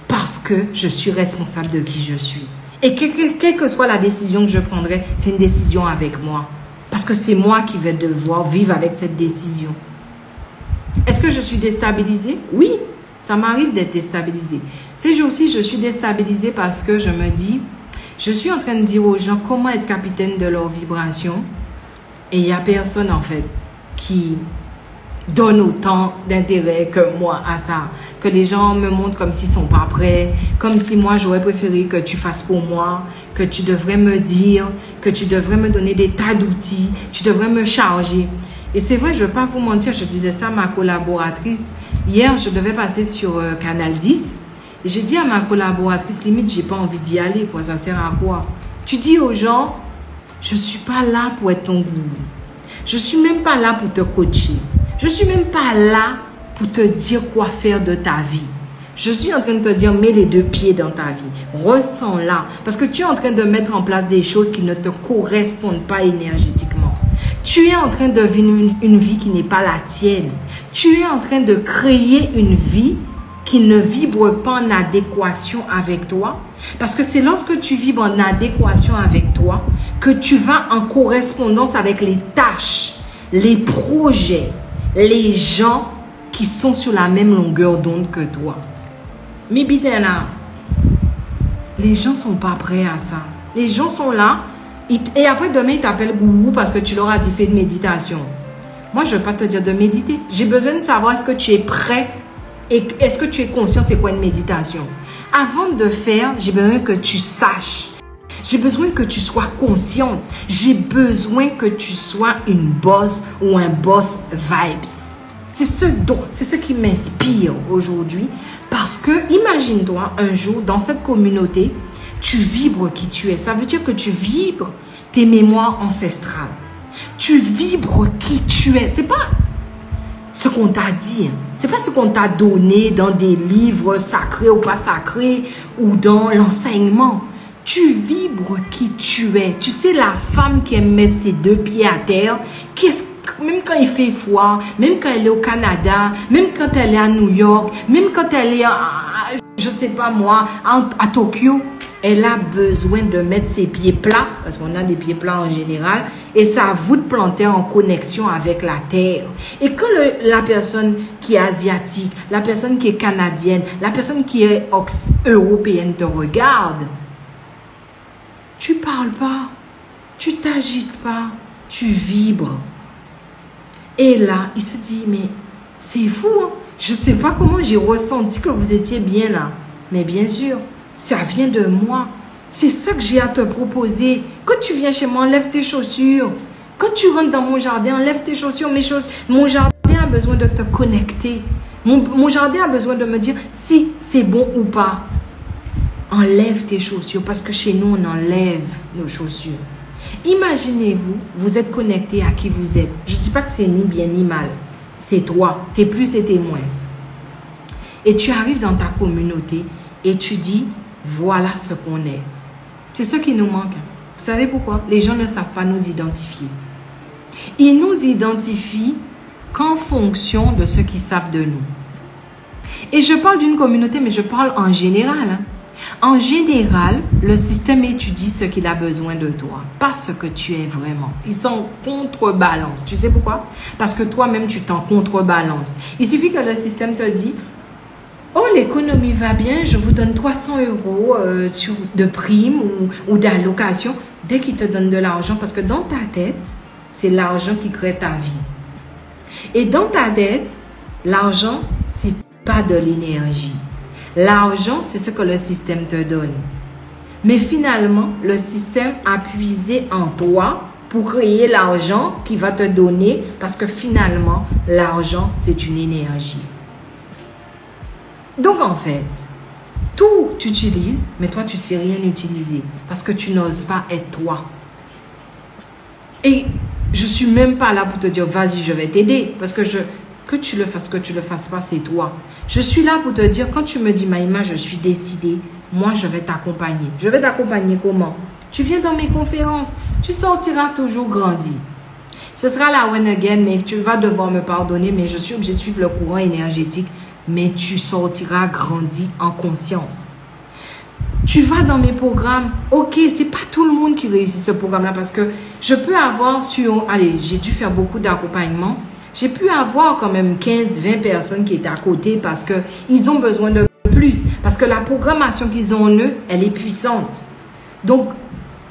Parce que je suis responsable de qui je suis. Et quelle que soit la décision que je prendrai, c'est une décision avec moi. Parce que c'est moi qui vais devoir vivre avec cette décision. Est-ce que je suis déstabilisée? Oui, ça m'arrive d'être déstabilisée. Ces jours-ci, je suis déstabilisée parce que je me dis, je suis en train de dire aux gens comment être capitaine de leur vibration. Et il n'y a personne en fait qui donne autant d'intérêt que moi à ça. Que les gens me montrent comme s'ils ne sont pas prêts, comme si moi j'aurais préféré que tu fasses pour moi, que tu devrais me dire, que tu devrais me donner des tas d'outils, tu devrais me charger. Et c'est vrai, je ne vais pas vous mentir, je disais ça à ma collaboratrice. Hier, je devais passer sur Canal 10 et j'ai dit à ma collaboratrice, limite, j'ai pas envie d'y aller, quoi, ça sert à quoi? Tu dis aux gens, je ne suis pas là pour être ton gourou. Je ne suis même pas là pour te coacher. Je ne suis même pas là pour te dire quoi faire de ta vie. Je suis en train de te dire, mets les 2 pieds dans ta vie. Ressens-la. Parce que tu es en train de mettre en place des choses qui ne te correspondent pas énergétiquement. Tu es en train de vivre une vie qui n'est pas la tienne. Tu es en train de créer une vie qui ne vibre pas en adéquation avec toi. Parce que c'est lorsque tu vibres en adéquation avec toi que tu vas en correspondance avec les tâches, les projets, les gens qui sont sur la même longueur d'onde que toi. Mais bitena, les gens ne sont pas prêts à ça. Les gens sont là et après demain ils t'appellent gourou parce que tu leur as dit fais de méditation. Moi je ne vais pas te dire de méditer. J'ai besoin de savoir est-ce que tu es prêt et est-ce que tu es conscient c'est quoi une méditation. Avant de faire, j'ai besoin que tu saches. J'ai besoin que tu sois consciente. J'ai besoin que tu sois une boss ou un boss vibes. C'est ce qui m'inspire aujourd'hui. Parce que, imagine-toi, un jour, dans cette communauté, tu vibres qui tu es. Ça veut dire que tu vibres tes mémoires ancestrales. Tu vibres qui tu es. C'est pas ce qu'on t'a dit. C'est pas ce qu'on t'a donné dans des livres sacrés ou pas sacrés ou dans l'enseignement. Tu vibres qui tu es. Tu sais, la femme qui aime mettre ses 2 pieds à terre, même quand il fait froid, même quand elle est au Canada, même quand elle est à New York, même quand elle est, je sais pas moi, à Tokyo, elle a besoin de mettre ses pieds plats, parce qu'on a des pieds plats en général, et sa voûte plantaire en connexion avec la terre. Et quand la personne qui est asiatique, la personne qui est canadienne, la personne qui est européenne te regarde, tu parles pas, tu t'agites pas, tu vibres. Et là, il se dit, mais c'est fou, hein? Je ne sais pas comment j'ai ressenti que vous étiez bien là. Mais bien sûr, ça vient de moi. C'est ça que j'ai à te proposer. Quand tu viens chez moi, enlève tes chaussures. Quand tu rentres dans mon jardin, enlève tes chaussures, Mon jardin a besoin de te connecter. Mon jardin a besoin de me dire si c'est bon ou pas. Enlève tes chaussures parce que chez nous, on enlève nos chaussures. Imaginez-vous, vous êtes connecté à qui vous êtes. Je ne dis pas que c'est ni bien ni mal. C'est toi, t'es plus et t'es moins. Et tu arrives dans ta communauté et tu dis, voilà ce qu'on est. C'est ce qui nous manque. Vous savez pourquoi? Les gens ne savent pas nous identifier. Ils nous identifient qu'en fonction de ce qu'ils savent de nous. Et je parle d'une communauté, mais je parle en général. Hein. En général, le système étudie ce qu'il a besoin de toi, pas ce que tu es vraiment. Ils sont contrebalance. Tu sais pourquoi? Parce que toi-même, tu t'en contrebalances. Il suffit que le système te dit, oh, l'économie va bien, je vous donne 300 € de prime ou d'allocation. Dès qu'il te donne de l'argent, parce que dans ta tête, c'est l'argent qui crée ta vie. Et dans ta tête, l'argent, c'est pas de l'énergie. L'argent, c'est ce que le système te donne. Mais finalement, le système a puisé en toi pour créer l'argent qu'il va te donner parce que finalement, l'argent, c'est une énergie. Donc en fait, tout tu utilises, mais toi, tu ne sais rien utiliser parce que tu n'oses pas être toi. Et je ne suis même pas là pour te dire, vas-y, je vais t'aider parce que que tu le fasses pas, c'est toi. Je suis là pour te dire, quand tu me dis, Maïma, je suis décidée, moi, je vais t'accompagner. Je vais t'accompagner comment? Tu viens dans mes conférences, tu sortiras toujours grandi. Ce sera la one again, mais tu vas devoir me pardonner, mais je suis obligée de suivre le courant énergétique, mais tu sortiras grandi en conscience. Tu vas dans mes programmes, ok, c'est pas tout le monde qui réussit ce programme-là parce que je peux avoir allez, j'ai dû faire beaucoup d'accompagnement. J'ai pu avoir quand même 15-20 personnes qui étaient à côté parce qu'ils ont besoin de plus. Parce que la programmation qu'ils ont en eux, elle est puissante. Donc,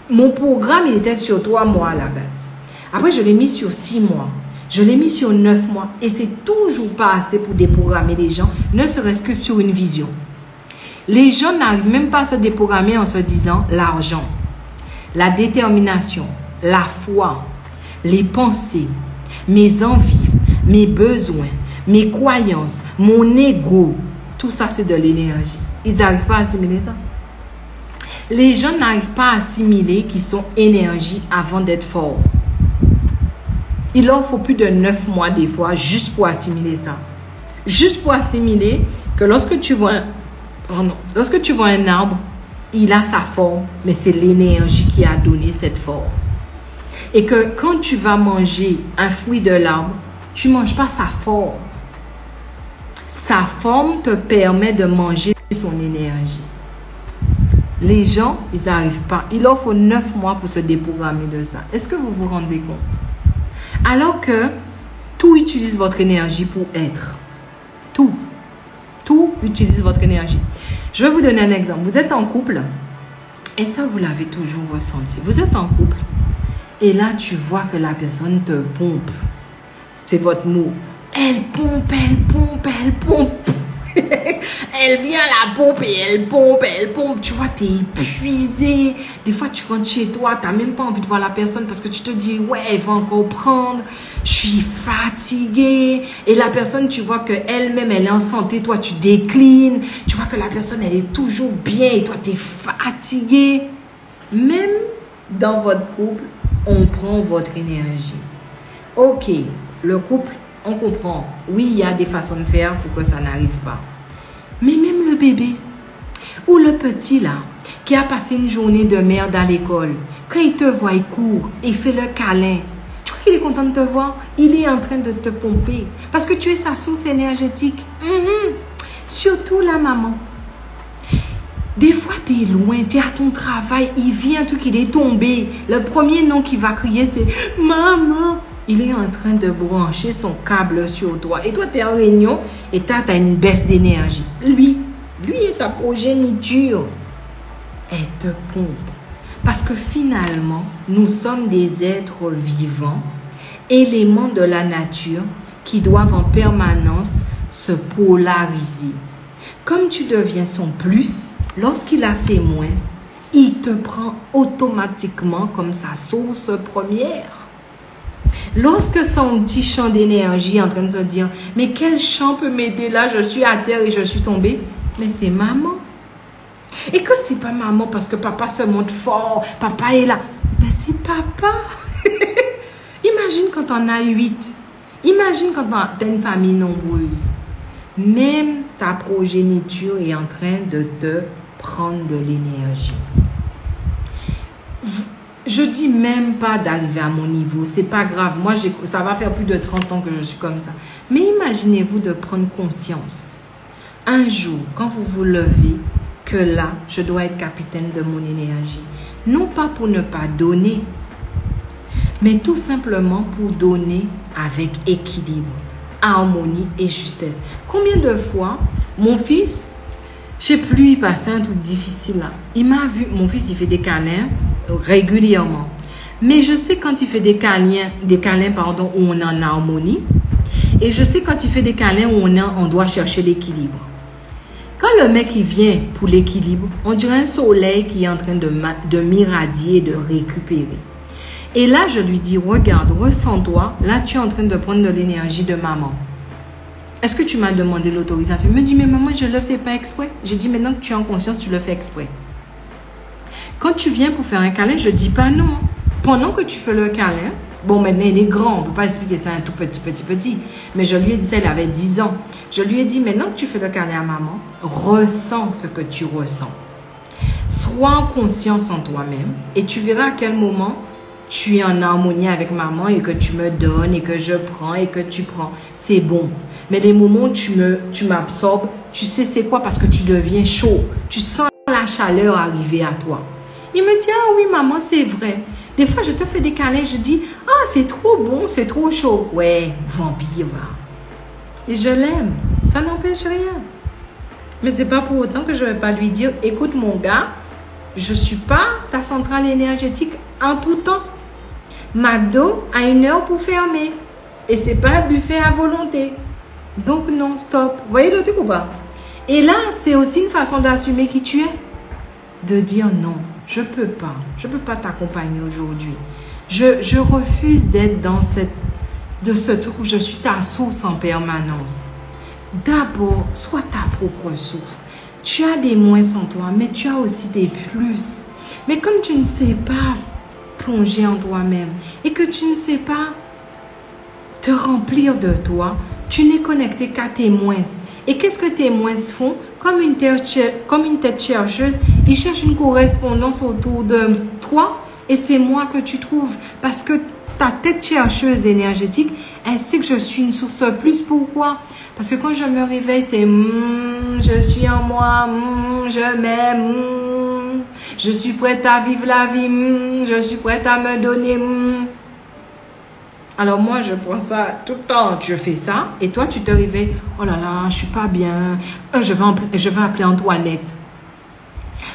mon programme, il était sur 3 mois à la base. Après, je l'ai mis sur 6 mois. Je l'ai mis sur 9 mois. Et c'est toujours pas assez pour déprogrammer les gens, ne serait-ce que sur une vision. Les gens n'arrivent même pas à se déprogrammer en se disant l'argent, la détermination, la foi, les pensées, mes envies, mes besoins, mes croyances, mon ego, tout ça c'est de l'énergie. Ils n'arrivent pas à assimiler ça. Les gens n'arrivent pas à assimiler qu'ils sont énergie avant d'être forts. Il leur faut plus de 9 mois des fois juste pour assimiler ça. Juste pour assimiler que lorsque tu vois un arbre, il a sa forme, mais c'est l'énergie qui a donné cette forme. Et que quand tu vas manger un fruit de l'arbre, tu ne manges pas sa forme. Sa forme te permet de manger son énergie. Les gens, ils n'arrivent pas. Il leur faut 9 mois pour se déprogrammer de ça. Est-ce que vous vous rendez compte? Alors que tout utilise votre énergie pour être. Tout. Tout utilise votre énergie. Je vais vous donner un exemple. Vous êtes en couple. Et ça, vous l'avez toujours ressenti. Vous êtes en couple. Et là, tu vois que la personne te pompe. C'est votre mot. Elle pompe, elle pompe, elle pompe. Elle vient la pompe et elle pompe, elle pompe. Tu vois, tu es épuisé. Des fois, tu rentres chez toi, tu n'as même pas envie de voir la personne parce que tu te dis, ouais, elle va encore prendre. Je suis fatiguée. Et la personne, tu vois qu'elle-même, elle est en santé. Toi, tu déclines. Tu vois que la personne, elle est toujours bien et toi, tu es fatigué. Même dans votre couple, on prend votre énergie. Ok, le couple, on comprend. Oui, il y a des façons de faire pour que ça n'arrive pas. Mais même le bébé ou le petit là, qui a passé une journée de merde à l'école, quand il te voit, il court, il fait le câlin. Tu crois qu'il est content de te voir? Il est en train de te pomper. Parce que tu es sa source énergétique. Surtout la maman. Des fois, tu es loin, tu es à ton travail, il vient, tout qu'il est tombé. Le premier nom qu'il va crier, c'est « Maman ». Il est en train de brancher son câble sur toi. Et toi, tu es en réunion et tu as une baisse d'énergie. Lui est ta progéniture. Elle te pompe. Parce que finalement, nous sommes des êtres vivants, éléments de la nature qui doivent en permanence se polariser. Comme tu deviens son plus, lorsqu'il a ses moins, il te prend automatiquement comme sa source première. Lorsque son petit champ d'énergie est en train de se dire, mais quel champ peut m'aider là, je suis à terre et je suis tombée, mais c'est maman. Et que c'est pas maman parce que papa se montre fort, papa est là, mais c'est papa. Imagine quand on a 8, imagine quand tu as une famille nombreuse. Même ta progéniture est en train de te prendre de l'énergie. je dis même pas d'arriver à mon niveau. C'est pas grave. Moi, ça va faire plus de 30 ans que je suis comme ça. Mais imaginez-vous de prendre conscience. Un jour, quand vous vous levez, que là, je dois être capitaine de mon énergie. Non pas pour ne pas donner, mais tout simplement pour donner avec équilibre, harmonie et justesse. Combien de fois, mon fils, je sais plus, il passait un truc difficile là. Il m'a vu, mon fils, il fait des câlins régulièrement. Mais je sais quand il fait des câlins pardon, où on est en harmonie. Et je sais quand il fait des câlins où on doit chercher l'équilibre. Quand le mec il vient pour l'équilibre, on dirait un soleil qui est en train de m'irradier et de récupérer. Et là, je lui dis, regarde, ressens-toi. Là, tu es en train de prendre de l'énergie de maman. Est-ce que tu m'as demandé l'autorisation? Il me dit, mais maman, je ne le fais pas exprès. J'ai dit, maintenant que tu es en conscience, tu le fais exprès. Quand tu viens pour faire un câlin, je ne dis pas non. Pendant que tu fais le câlin, bon, maintenant, il est grand. On ne peut pas expliquer ça à un tout petit. Mais je lui ai dit ça, il avait 10 ans. Je lui ai dit, maintenant que tu fais le câlin à maman, ressens ce que tu ressens. Sois en conscience en toi-même et tu verras à quel moment tu es en harmonie avec maman et que tu me donnes et que je prends et que tu prends. C'est bon. Mais les moments où tu m'absorbes, tu sais c'est quoi? Parce que tu deviens chaud. Tu sens la chaleur arriver à toi. Il me dit, ah oui maman, c'est vrai. Des fois, je te fais des câlins, je dis, ah c'est trop bon, c'est trop chaud. Ouais, vampire, va. Et je l'aime. Ça n'empêche rien. Mais c'est pas pour autant que je vais pas lui dire, écoute mon gars, je suis pas ta centrale énergétique en tout temps. McDo a 1 heure pour fermer. Et c'est pas un buffet à volonté. Donc non, stop. Vous voyez le truc ou pas? Et là, c'est aussi une façon d'assumer qui tu es. De dire non, je peux pas. Je peux pas t'accompagner aujourd'hui. Je refuse d'être dans ce truc où je suis ta source en permanence. D'abord, sois ta propre source. Tu as des moins en toi, mais tu as aussi des plus. Mais comme tu ne sais pas plonger en toi-même et que tu ne sais pas te remplir de toi, tu n'es connecté qu'à tes moins. Et qu'est-ce que tes moins font? Comme une tête chercheuse, ils cherchent une correspondance autour de toi et c'est moi que tu trouves. Parce que ta tête chercheuse énergétique, elle sait que je suis une source plus. Pourquoi? Parce que quand je me réveille, c'est je suis en moi, je m'aime, je suis prête à vivre la vie, je suis prête à me donner. Alors moi, je prends ça tout le temps. Je fais ça et toi, tu te réveilles. Oh là là, je suis pas bien. Je vais appeler Antoinette.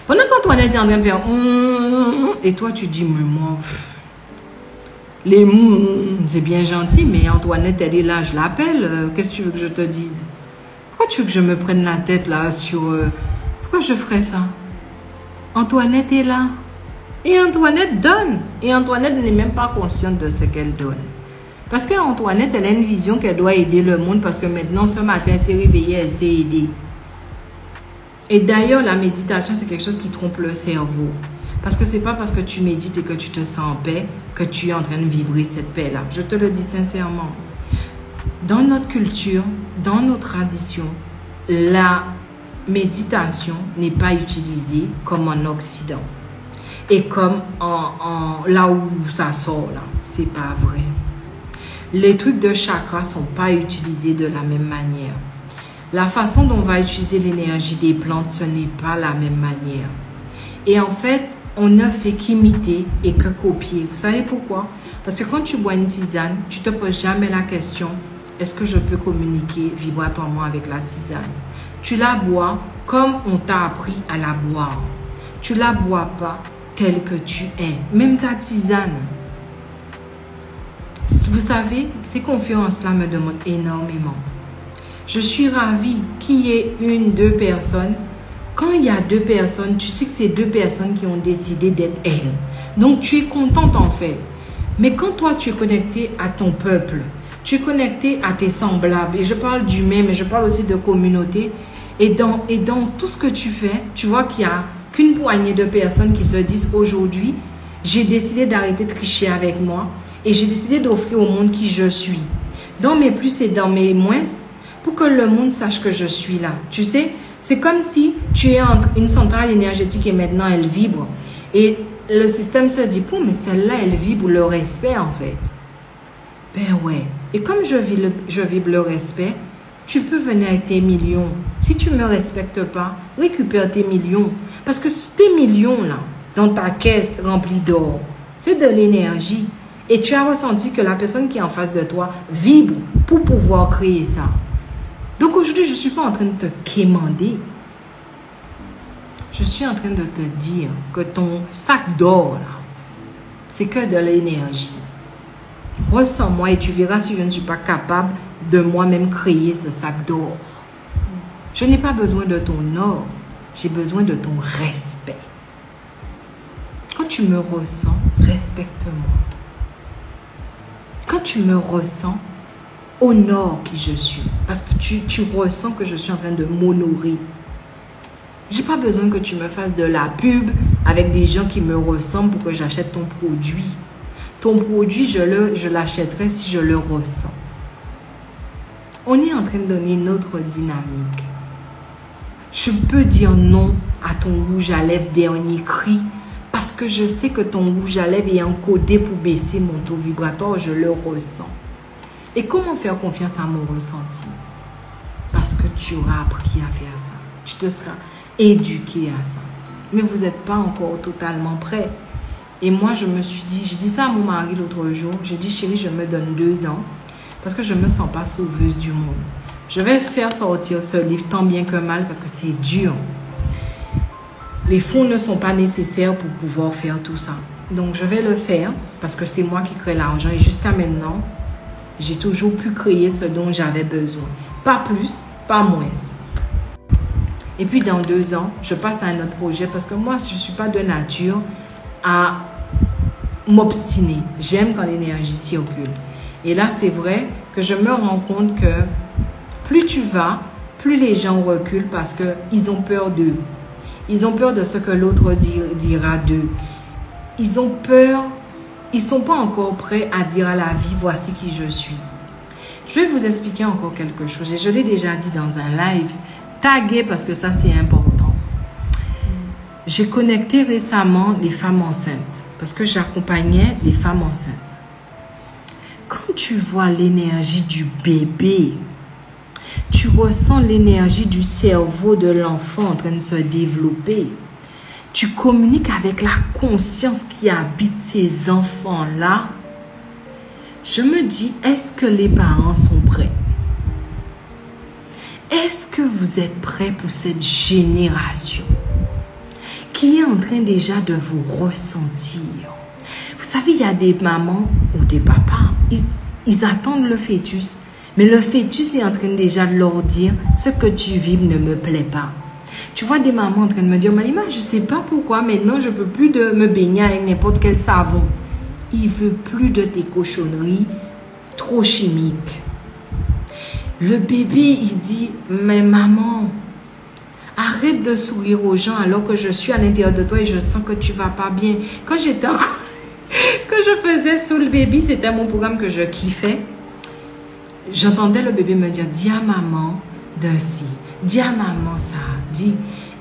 Pendant qu'Antoinette est en train de faire et toi, tu dis, mais moi, les c'est bien gentil, mais Antoinette, elle est là, je l'appelle. Qu'est-ce que tu veux que je te dise? Pourquoi tu veux que je me prenne la tête là sur... pourquoi je ferais ça? Antoinette est là. Et Antoinette donne. Et Antoinette n'est même pas consciente de ce qu'elle donne. Parce qu'Antoinette, elle a une vision qu'elle doit aider le monde parce que maintenant, ce matin, elle s'est réveillée, elle s'est aidée. Et d'ailleurs, la méditation, c'est quelque chose qui trompe le cerveau. Parce que c'est pas parce que tu médites et que tu te sens en paix que tu es en train de vibrer cette paix-là. Je te le dis sincèrement. Dans notre culture, dans nos traditions, la méditation n'est pas utilisée comme en Occident. Et comme là où ça sort, là. C'est pas vrai. Les trucs de chakra ne sont pas utilisés de la même manière. La façon dont on va utiliser l'énergie des plantes, ce n'est pas la même manière. Et en fait, on ne fait qu'imiter et que copier. Vous savez pourquoi? Parce que quand tu bois une tisane, tu ne te poses jamais la question, est-ce que je peux communiquer vibratoirement avec la tisane? Tu la bois comme on t'a appris à la boire. Tu ne la bois pas telle que tu es. Même ta tisane. Vous savez, ces conférences-là me demandent énormément. Je suis ravie qu'il y ait 1, 2 personnes. Quand il y a 2 personnes, tu sais que c'est 2 personnes qui ont décidé d'être elles. Donc, tu es contente en fait. Mais quand toi, tu es connecté à ton peuple, tu es connecté à tes semblables. Et je parle d'humain, mais je parle aussi de communauté. Et dans tout ce que tu fais, tu vois qu'il n'y a qu'une poignée de personnes qui se disent aujourd'hui, j'ai décidé d'arrêter de tricher avec moi. Et j'ai décidé d'offrir au monde qui je suis. Dans mes plus et dans mes moins, pour que le monde sache que je suis là. Tu sais, c'est comme si tu es entre une centrale énergétique et maintenant elle vibre. Et le système se dit, mais celle-là, elle vibre le respect en fait. Ben ouais. Et comme je vibre le respect, tu peux venir avec tes millions. Si tu ne me respectes pas, récupère tes millions. Parce que tes millions là, dans ta caisse remplie d'or, c'est de l'énergie. Et tu as ressenti que la personne qui est en face de toi vibre pour pouvoir créer ça. Donc aujourd'hui, je ne suis pas en train de te quémander. Je suis en train de te dire que ton sac d'or là, c'est que de l'énergie. Ressens-moi et tu verras si je ne suis pas capable de moi-même créer ce sac d'or. Je n'ai pas besoin de ton or, j'ai besoin de ton respect. Quand tu me ressens, respecte-moi. Quand tu me ressens, honore qui je suis. Parce que tu ressens que je suis en train de m'honorer. J'ai pas besoin que tu me fasses de la pub avec des gens qui me ressemblent pour que j'achète ton produit. Ton produit, je l'achèterai si je le ressens. On est en train de donner notre dynamique. Je peux dire non à ton rouge à lèvres dernier cri parce que je sais que ton rouge à lèvres est encodé pour baisser mon taux vibratoire, je le ressens. Et comment faire confiance à mon ressenti? Parce que tu auras appris à faire ça. Tu te seras éduqué à ça. Mais vous n'êtes pas encore totalement prêt. Et moi, je me suis dit, je dis ça à mon mari l'autre jour, j'ai dit, chérie, je me donne 2 ans parce que je ne me sens pas sauveuse du monde. Je vais faire sortir ce livre tant bien que mal parce que c'est dur. Les fonds ne sont pas nécessaires pour pouvoir faire tout ça. Donc, je vais le faire parce que c'est moi qui crée l'argent. Et jusqu'à maintenant, j'ai toujours pu créer ce dont j'avais besoin. Pas plus, pas moins. Et puis, dans 2 ans, je passe à un autre projet parce que moi, je ne suis pas de nature à m'obstiner. J'aime quand l'énergie circule. Et là, c'est vrai que je me rends compte que plus tu vas, plus les gens reculent parce qu'ils ont peur d'eux. Ils ont peur de ce que l'autre dira d'eux. Ils ont peur, ils ne sont pas encore prêts à dire à la vie, voici qui je suis. Je vais vous expliquer encore quelque chose. Et je l'ai déjà dit dans un live. Taguez parce que ça, c'est important. J'ai connecté récemment les femmes enceintes parce que j'accompagnais les femmes enceintes. Quand tu vois l'énergie du bébé, tu ressens l'énergie du cerveau de l'enfant en train de se développer. Tu communiques avec la conscience qui habite ces enfants-là. Je me dis, est-ce que les parents sont prêts? Est-ce que vous êtes prêts pour cette génération qui est en train déjà de vous ressentir? Vous savez, il y a des mamans ou des papas, ils attendent le fœtus. Mais le fœtus est en train déjà de leur dire « Ce que tu vibres ne me plaît pas ». Tu vois des mamans en train de me dire « Malima, je ne sais pas pourquoi maintenant je ne peux plus de me baigner avec n'importe quel savon. » Il ne veut plus de tes cochonneries trop chimiques. Le bébé, il dit « Mais maman, arrête de sourire aux gens alors que je suis à l'intérieur de toi et je sens que tu ne vas pas bien. » Quand j'étais encore... Quand je faisais Soul Baby, c'était mon programme que je kiffais. J'entendais le bébé me dire, dis à maman de ci, dis à maman ça, dis.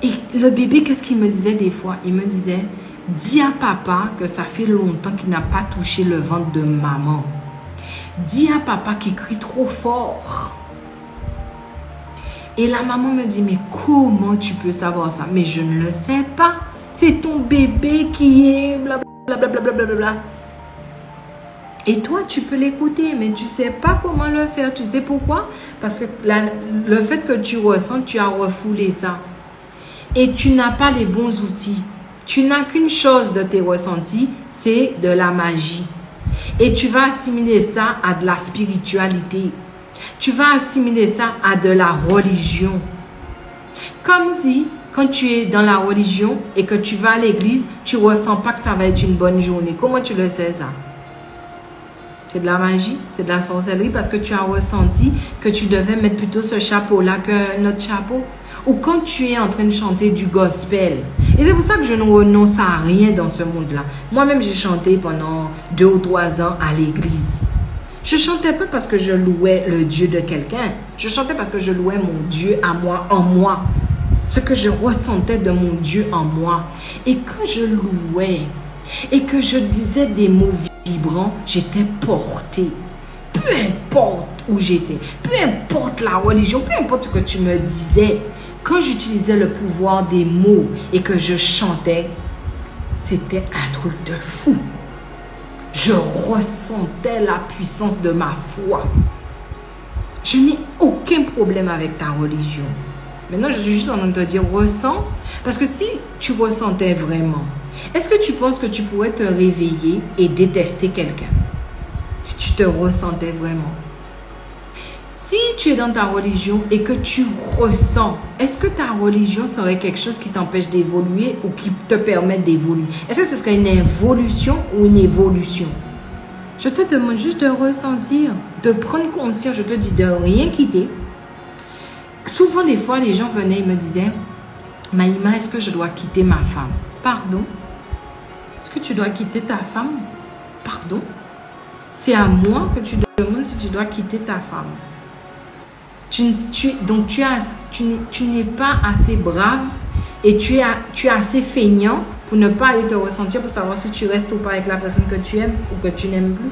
Et le bébé, qu'est-ce qu'il me disait des fois? Il me disait, dis à papa que ça fait longtemps qu'il n'a pas touché le ventre de maman. Dis à papa qu'il crie trop fort. Et la maman me dit, mais comment tu peux savoir ça? Mais je ne le sais pas. C'est ton bébé qui est blablabla. Bla. Et toi, tu peux l'écouter, mais tu ne sais pas comment le faire. Tu sais pourquoi? Parce que le fait que tu ressens, tu as refoulé ça. Et tu n'as pas les bons outils. Tu n'as qu'une chose de tes ressentis, c'est de la magie. Et tu vas assimiler ça à de la spiritualité. Tu vas assimiler ça à de la religion. Comme si, quand tu es dans la religion et que tu vas à l'église, tu ne ressens pas que ça va être une bonne journée. Comment tu le sais ça? C'est de la magie, c'est de la sorcellerie parce que tu as ressenti que tu devais mettre plutôt ce chapeau-là qu'un autre chapeau. Ou quand tu es en train de chanter du gospel. Et c'est pour ça que je ne renonce à rien dans ce monde-là. Moi-même, j'ai chanté pendant 2 ou 3 ans à l'église. Je chantais pas parce que je louais le Dieu de quelqu'un. Je chantais parce que je louais mon Dieu à moi, en moi. Ce que je ressentais de mon Dieu en moi. Et quand je louais, et que je disais des mots vibrants, j'étais portée. Peu importe où j'étais, peu importe la religion, peu importe ce que tu me disais, quand j'utilisais le pouvoir des mots et que je chantais, c'était un truc de fou. Je ressentais la puissance de ma foi. Je n'ai aucun problème avec ta religion. Maintenant, je suis juste en train de te dire, ressens. Parce que si tu ressentais vraiment, est-ce que tu penses que tu pourrais te réveiller et détester quelqu'un? Si tu te ressentais vraiment. Si tu es dans ta religion et que tu ressens, est-ce que ta religion serait quelque chose qui t'empêche d'évoluer ou qui te permet d'évoluer? Est-ce que ce serait une involution ou une évolution? Je te demande juste de ressentir, de prendre conscience. Je te dis de rien quitter. Souvent, des fois, les gens venaient et me disaient, Maïma, est-ce que je dois quitter ma femme? Pardon? Est-ce que tu dois quitter ta femme? Pardon? C'est à moi que tu demandes si tu dois quitter ta femme. Donc, tu n'es pas assez brave et tu es assez feignant pour ne pas aller te ressentir pour savoir si tu restes ou pas avec la personne que tu aimes ou que tu n'aimes plus.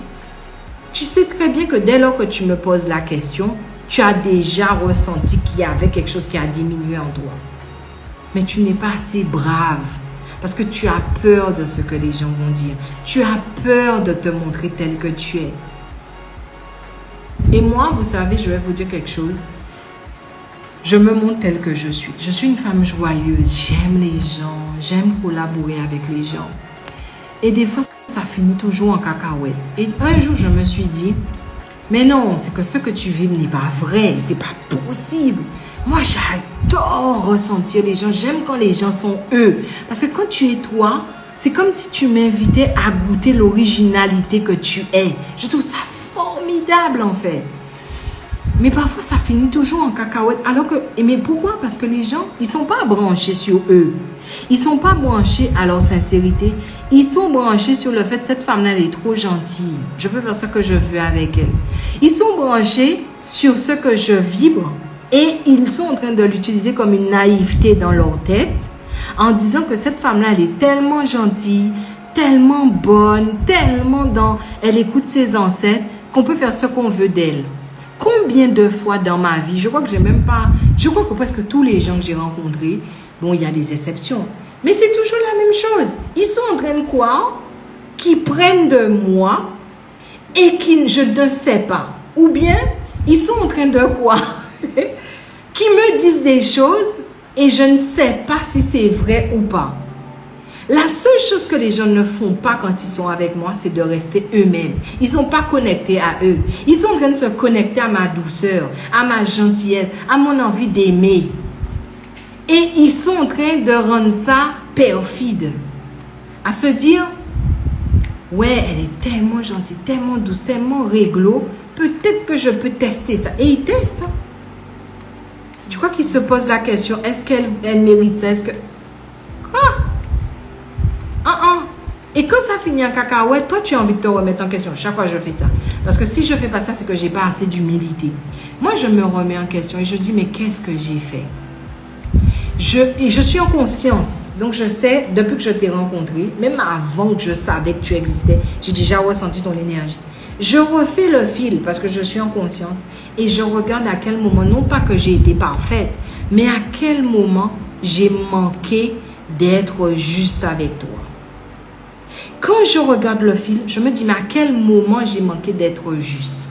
Tu sais très bien que dès lors que tu me poses la question, tu as déjà ressenti qu'il y avait quelque chose qui a diminué en toi. Mais tu n'es pas assez brave parce que tu as peur de ce que les gens vont dire. Tu as peur de te montrer tel que tu es. Et moi, vous savez, je vais vous dire quelque chose. Je me montre telle que je suis. Je suis une femme joyeuse. J'aime les gens. J'aime collaborer avec les gens. Et des fois, ça finit toujours en cacahuète. Et un jour, je me suis dit, mais non, c'est que ce que tu vis n'est pas vrai. C'est pas possible. Moi, j'adore ressentir les gens. J'aime quand les gens sont eux. Parce que quand tu es toi, c'est comme si tu m'invitais à goûter l'originalité que tu es. Je trouve ça formidable en fait. Mais parfois, ça finit toujours en cacahuète. Alors que, mais pourquoi? Parce que les gens, ils ne sont pas branchés sur eux. Ils ne sont pas branchés à leur sincérité. Ils sont branchés sur le fait que cette femme-là, elle est trop gentille. Je peux faire ce que je veux avec elle. Ils sont branchés sur ce que je vibre et ils sont en train de l'utiliser comme une naïveté dans leur tête en disant que cette femme-là, elle est tellement gentille, tellement bonne, tellement dans... Elle écoute ses ancêtres qu'on peut faire ce qu'on veut d'elle. Combien de fois dans ma vie, je crois que j'ai même pas... Je crois que presque tous les gens que j'ai rencontrés, bon, il y a des exceptions, mais c'est toujours la même chose. Ils sont en train de croire qu'ils prennent de moi et qu'ils je ne sais pas. Ou bien, ils sont en train de croire qu'ils me disent des choses et je ne sais pas si c'est vrai ou pas. La seule chose que les gens ne font pas quand ils sont avec moi, c'est de rester eux-mêmes. Ils ne sont pas connectés à eux. Ils sont en train de se connecter à ma douceur, à ma gentillesse, à mon envie d'aimer. Et ils sont en train de rendre ça perfide. À se dire, ouais, elle est tellement gentille, tellement douce, tellement réglo. Peut-être que je peux tester ça. Et ils testent. Hein. Tu crois qu'ils se posent la question, est-ce qu'elle mérite ça? Est-ce que... Quoi? Et quand ça finit en cacahuète, toi, tu as envie de te remettre en question. Chaque fois, je fais ça. Parce que si je ne fais pas ça, c'est que je n'ai pas assez d'humilité. Moi, je me remets en question et je dis, mais qu'est-ce que j'ai fait? Je suis en conscience. Donc, je sais, depuis que je t'ai rencontré, même avant que je savais que tu existais, j'ai déjà ressenti ton énergie. Je refais le fil parce que je suis en conscience et je regarde à quel moment, non pas que j'ai été parfaite, mais à quel moment j'ai manqué d'être juste avec toi. Quand je regarde le fil, je me dis, mais à quel moment j'ai manqué d'être juste?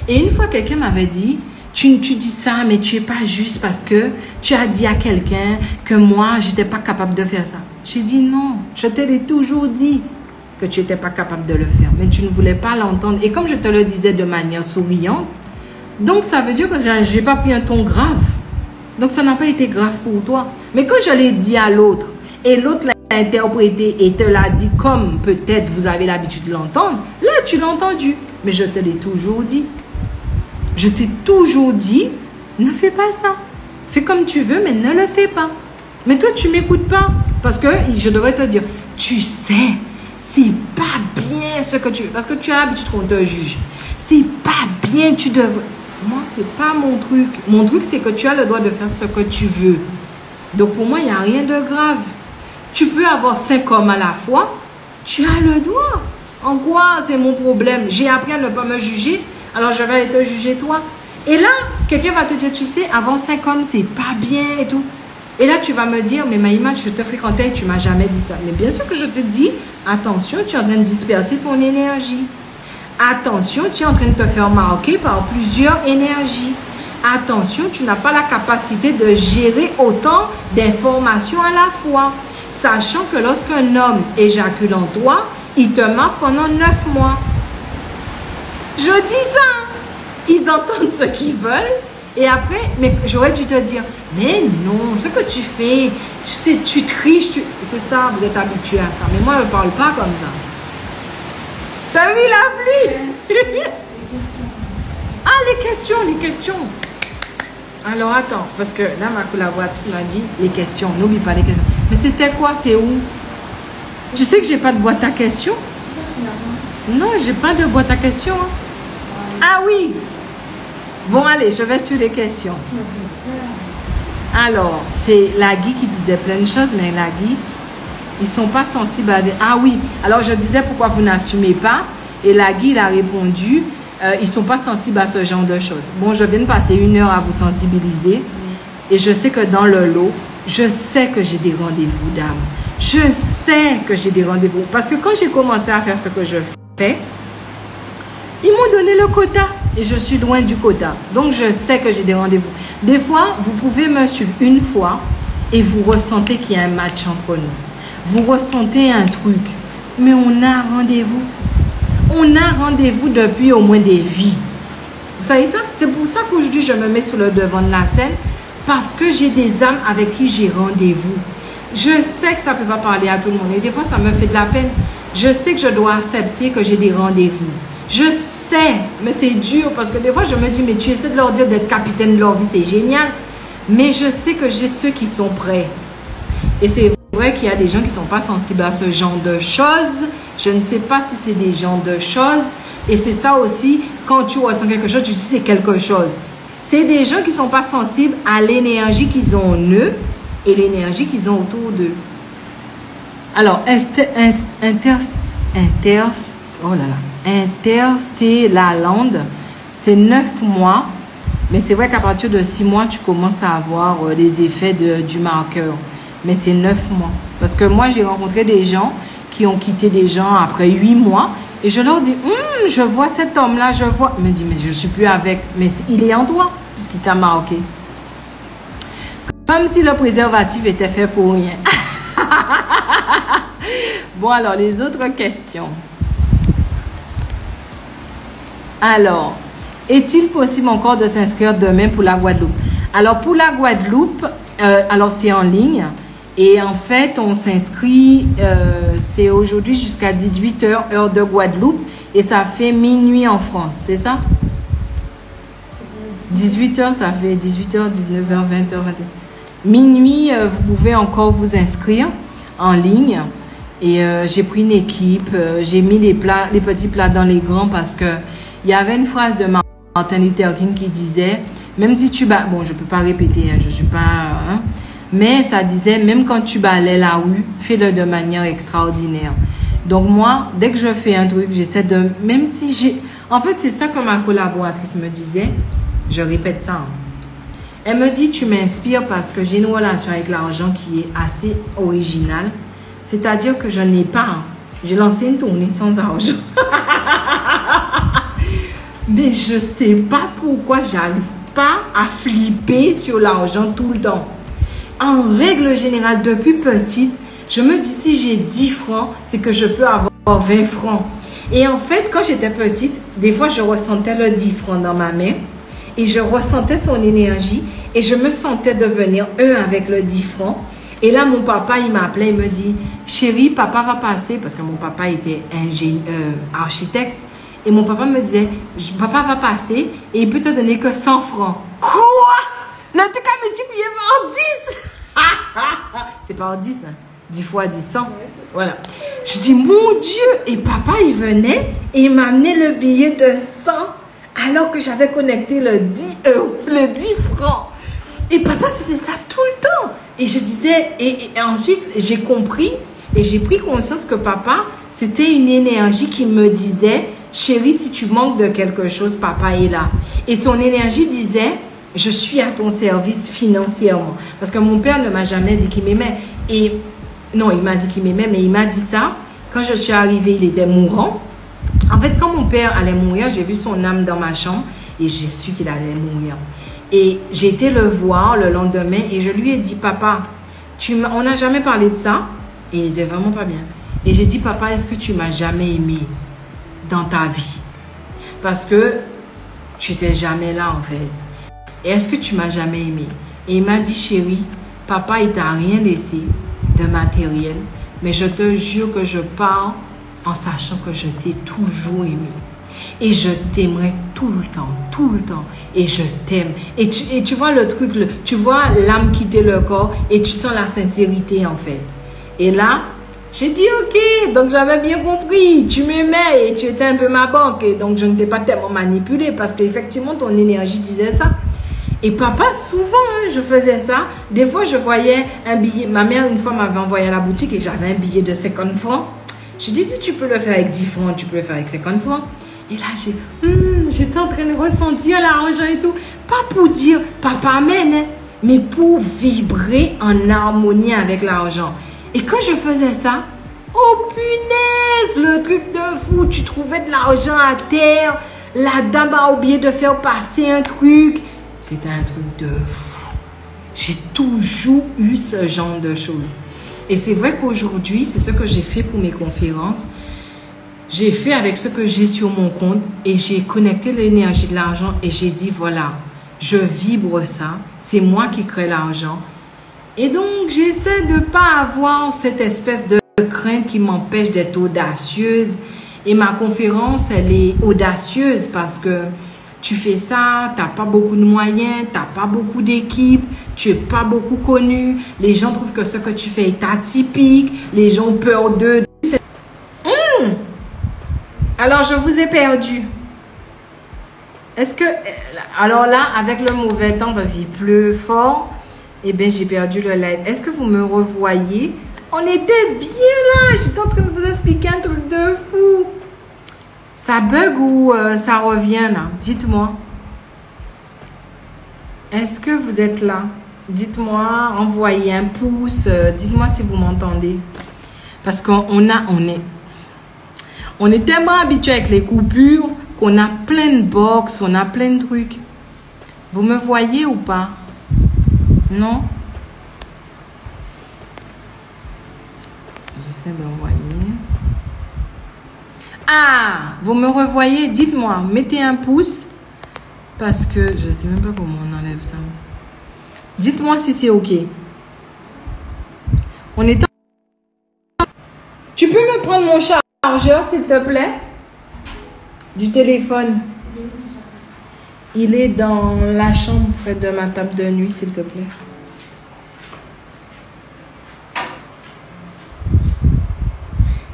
Et une fois, quelqu'un m'avait dit, tu dis ça, mais tu n'es pas juste parce que tu as dit à quelqu'un que moi, je n'étais pas capable de faire ça. J'ai dit non, je te l'ai toujours dit que tu n'étais pas capable de le faire, mais tu ne voulais pas l'entendre. Et comme je te le disais de manière souriante, donc ça veut dire que je n'ai pas pris un ton grave. Donc ça n'a pas été grave pour toi. Mais quand je l'ai dit à l'autre, et l'autre l'a interprété et te l'a dit comme peut-être vous avez l'habitude de l'entendre, là tu l'as entendu. Mais je te l'ai toujours dit. Je t'ai toujours dit, ne fais pas ça. Fais comme tu veux, mais ne le fais pas. Mais toi, tu ne m'écoutes pas. Parce que je devrais te dire, tu sais, c'est pas bien ce que tu veux. Parce que tu as l'habitude qu'on te juge. C'est pas bien, tu devrais... Moi, c'est pas mon truc. Mon truc, c'est que tu as le droit de faire ce que tu veux. Donc, pour moi, il n'y a rien de grave. Tu peux avoir 5 hommes à la fois. Tu as le droit. En quoi c'est mon problème? J'ai appris à ne pas me juger. Alors je vais aller te juger toi. Et là, quelqu'un va te dire, tu sais, avoir 5 hommes, c'est pas bien et tout. Et là, tu vas me dire, mais Maïma, je te fréquentais et tu m'as jamais dit ça. Mais bien sûr que je te dis, attention, tu es en train de disperser ton énergie. Attention, tu es en train de te faire marquer par plusieurs énergies. Attention, tu n'as pas la capacité de gérer autant d'informations à la fois. Sachant que lorsqu'un homme éjacule en toi, il te marque pendant 9 mois. Je dis ça. Ils entendent ce qu'ils veulent. Et après, mais j'aurais dû te dire, mais non, ce que tu fais, tu sais, tu triches. C'est ça, vous êtes habitué à ça. Mais moi, je ne parle pas comme ça. T'as vu l'appli? Ah, les questions. Alors, attends, parce que là, ma collaboratrice m'a dit, les questions, n'oublie pas les questions. Mais c'était quoi? C'est où? Tu sais que j'ai pas de boîte à questions? Non, j'ai pas de boîte à questions. Hein. Ah oui! Bon, allez, je vais sur les questions. Alors, c'est Lagui qui disait plein de choses, mais Lagui, ils sont pas sensibles à des... Ah oui, alors je disais pourquoi vous n'assumez pas. Et Lagui, il a répondu, ils sont pas sensibles à ce genre de choses. Bon, je viens de passer 1 heure à vous sensibiliser. Et je sais que dans le lot, je sais que j'ai des rendez-vous d'âme. Je sais que j'ai des rendez-vous. Parce que quand j'ai commencé à faire ce que je fais, ils m'ont donné le quota. Et je suis loin du quota. Donc, je sais que j'ai des rendez-vous. Des fois, vous pouvez me suivre une fois et vous ressentez qu'il y a un match entre nous. Vous ressentez un truc. Mais on a rendez-vous. On a rendez-vous depuis au moins des vies. Vous savez ça? C'est pour ça qu'aujourd'hui, je me mets sur le devant de la scène. Parce que j'ai des âmes avec qui j'ai rendez-vous. Je sais que ça ne peut pas parler à tout le monde. Et des fois, ça me fait de la peine. Je sais que je dois accepter que j'ai des rendez-vous. Je sais, mais c'est dur parce que des fois, je me dis, mais tu essaies de leur dire d'être capitaine de leur vie, c'est génial. Mais je sais que j'ai ceux qui sont prêts. Et c'est vrai qu'il y a des gens qui ne sont pas sensibles à ce genre de choses. Je ne sais pas si c'est des genres de choses. Et c'est ça aussi, quand tu ressens quelque chose, tu dis c'est quelque chose. C'est des gens qui ne sont pas sensibles à l'énergie qu'ils ont en eux et l'énergie qu'ils ont autour d'eux. Alors, Interstellarland, c'est 9 mois. Mais c'est vrai qu'à partir de 6 mois, tu commences à avoir les effets du marqueur. Mais c'est 9 mois. Parce que moi, j'ai rencontré des gens qui ont quitté des gens après 8 mois. Et je leur dis, je vois cet homme-là, je vois. Il me dit, mais je ne suis plus avec. Mais il est en toi, puisqu'il t'a marqué. Comme si le préservatif était fait pour rien. Bon, alors, les autres questions. Alors, est-il possible encore de s'inscrire demain pour la Guadeloupe? Alors, pour la Guadeloupe, alors c'est en ligne. Et en fait, on s'inscrit, c'est aujourd'hui jusqu'à 18 h, heure de Guadeloupe. Et ça fait minuit en France, c'est ça? 18 h, ça fait 18 h, 19 h, 20 h, 21 h. Minuit, vous pouvez encore vous inscrire en ligne. Et j'ai pris une équipe, j'ai mis les petits plats dans les grands parce que il y avait une phrase de Martin Luther King qui disait, même si tu bats, bon, je ne peux pas répéter, hein, je ne suis pas... Hein, mais ça disait, même quand tu balais la rue, fais-le de manière extraordinaire. Donc moi, dès que je fais un truc, j'essaie de... Même si j'ai... En fait, c'est ça que ma collaboratrice me disait. Je répète ça. Hein. Elle me dit, tu m'inspires parce que j'ai une relation avec l'argent qui est assez originale. C'est-à-dire que je n'ai pas... Hein. J'ai lancé une tournée sans argent. Mais je ne sais pas pourquoi j'arrive pas à flipper sur l'argent tout le temps. En règle générale, depuis petite, je me dis si j'ai 10 francs, c'est que je peux avoir 20 francs. Et en fait, quand j'étais petite, des fois, je ressentais le 10 francs dans ma main et je ressentais son énergie et je me sentais devenir un avec le 10 francs. Et là, mon papa, il m'appelait, il me dit, chérie, papa va passer, parce que mon papa était architecte. Et mon papa me disait, papa va passer et il peut te donner que 100 francs. Quoi? En tout cas, multiplié par 10. C'est par 10, hein? 10 fois 10, 100. Voilà. Je dis, mon Dieu. Et papa, il venait et il m'a amené le billet de 100 alors que j'avais connecté le 10 francs. Et papa faisait ça tout le temps. Et je disais, et ensuite, j'ai compris et j'ai pris conscience que papa, c'était une énergie qui me disait, chérie, si tu manques de quelque chose, papa est là. Et son énergie disait, je suis à ton service financièrement. Parce que mon père ne m'a jamais dit qu'il m'aimait. Et non, il m'a dit qu'il m'aimait, mais il m'a dit ça. Quand je suis arrivée, il était mourant. En fait, quand mon père allait mourir, j'ai vu son âme dans ma chambre et j'ai su qu'il allait mourir. Et j'ai été le voir le lendemain et je lui ai dit, papa, on n'a jamais parlé de ça. Et il était vraiment pas bien. Et j'ai dit, papa, est-ce que tu m'as jamais aimé dans ta vie? Parce que tu n'étais jamais là en fait. Et est-ce que tu m'as jamais aimé? Et il m'a dit, chérie, papa, il t'a rien laissé de matériel. Mais je te jure que je pars en sachant que je t'ai toujours aimé. Et je t'aimerai tout le temps. Et je t'aime. Et tu vois le truc, tu vois l'âme quitter le corps et tu sens la sincérité en fait. Et là, j'ai dit ok, donc j'avais bien compris, tu m'aimais et tu étais un peu ma banque. Et donc je ne t'ai pas tellement manipulé parce qu'effectivement ton énergie disait ça. Et papa, souvent, je faisais ça. Des fois, je voyais un billet. Ma mère, une fois, m'avait envoyé à la boutique et j'avais un billet de 50 francs. Je dis, si tu peux le faire avec 10 francs, tu peux le faire avec 50 francs. Et là, j'étais en train de ressentir l'argent et tout. Pas pour dire, papa amène, hein, mais pour vibrer en harmonie avec l'argent. Et quand je faisais ça, oh punaise, le truc de fou, tu trouvais de l'argent à terre. La dame a oublié de faire passer un truc. C'était un truc de fou. J'ai toujours eu ce genre de choses. Et c'est vrai qu'aujourd'hui, c'est ce que j'ai fait pour mes conférences. J'ai fait avec ce que j'ai sur mon compte et j'ai connecté l'énergie de l'argent et j'ai dit, voilà, je vibre ça. C'est moi qui crée l'argent. Et donc, j'essaie de ne pas avoir cette espèce de crainte qui m'empêche d'être audacieuse. Et ma conférence, elle est audacieuse parce que tu fais ça, tu n'as pas beaucoup de moyens, tu n'as pas beaucoup d'équipe, tu n'es pas beaucoup connu. Les gens trouvent que ce que tu fais est atypique. Les gens ont peur d'eux. Alors, je vous ai perdu. Est-ce que... Alors là, avec le mauvais temps, parce qu'il pleut fort, eh bien, j'ai perdu le live. Est-ce que vous me revoyez? On était bien là. J'étais en train de vous expliquer un truc de fou. Ça bug ou ça revient là? Dites-moi. Est-ce que vous êtes là? Dites-moi, envoyez un pouce. Dites-moi si vous m'entendez. Parce qu'on est tellement habitué avec les coupures qu'on a plein de box, on a plein de trucs. Vous me voyez ou pas? Non? J'essaie d'envoyer. Ah, vous me revoyez? Dites-moi, mettez un pouce. Parce que je ne sais même pas comment on enlève ça. Dites-moi si c'est OK. On est en... Tu peux me prendre mon chargeur, s'il te plaît? Du téléphone. Il est dans la chambre près de ma table de nuit, s'il te plaît.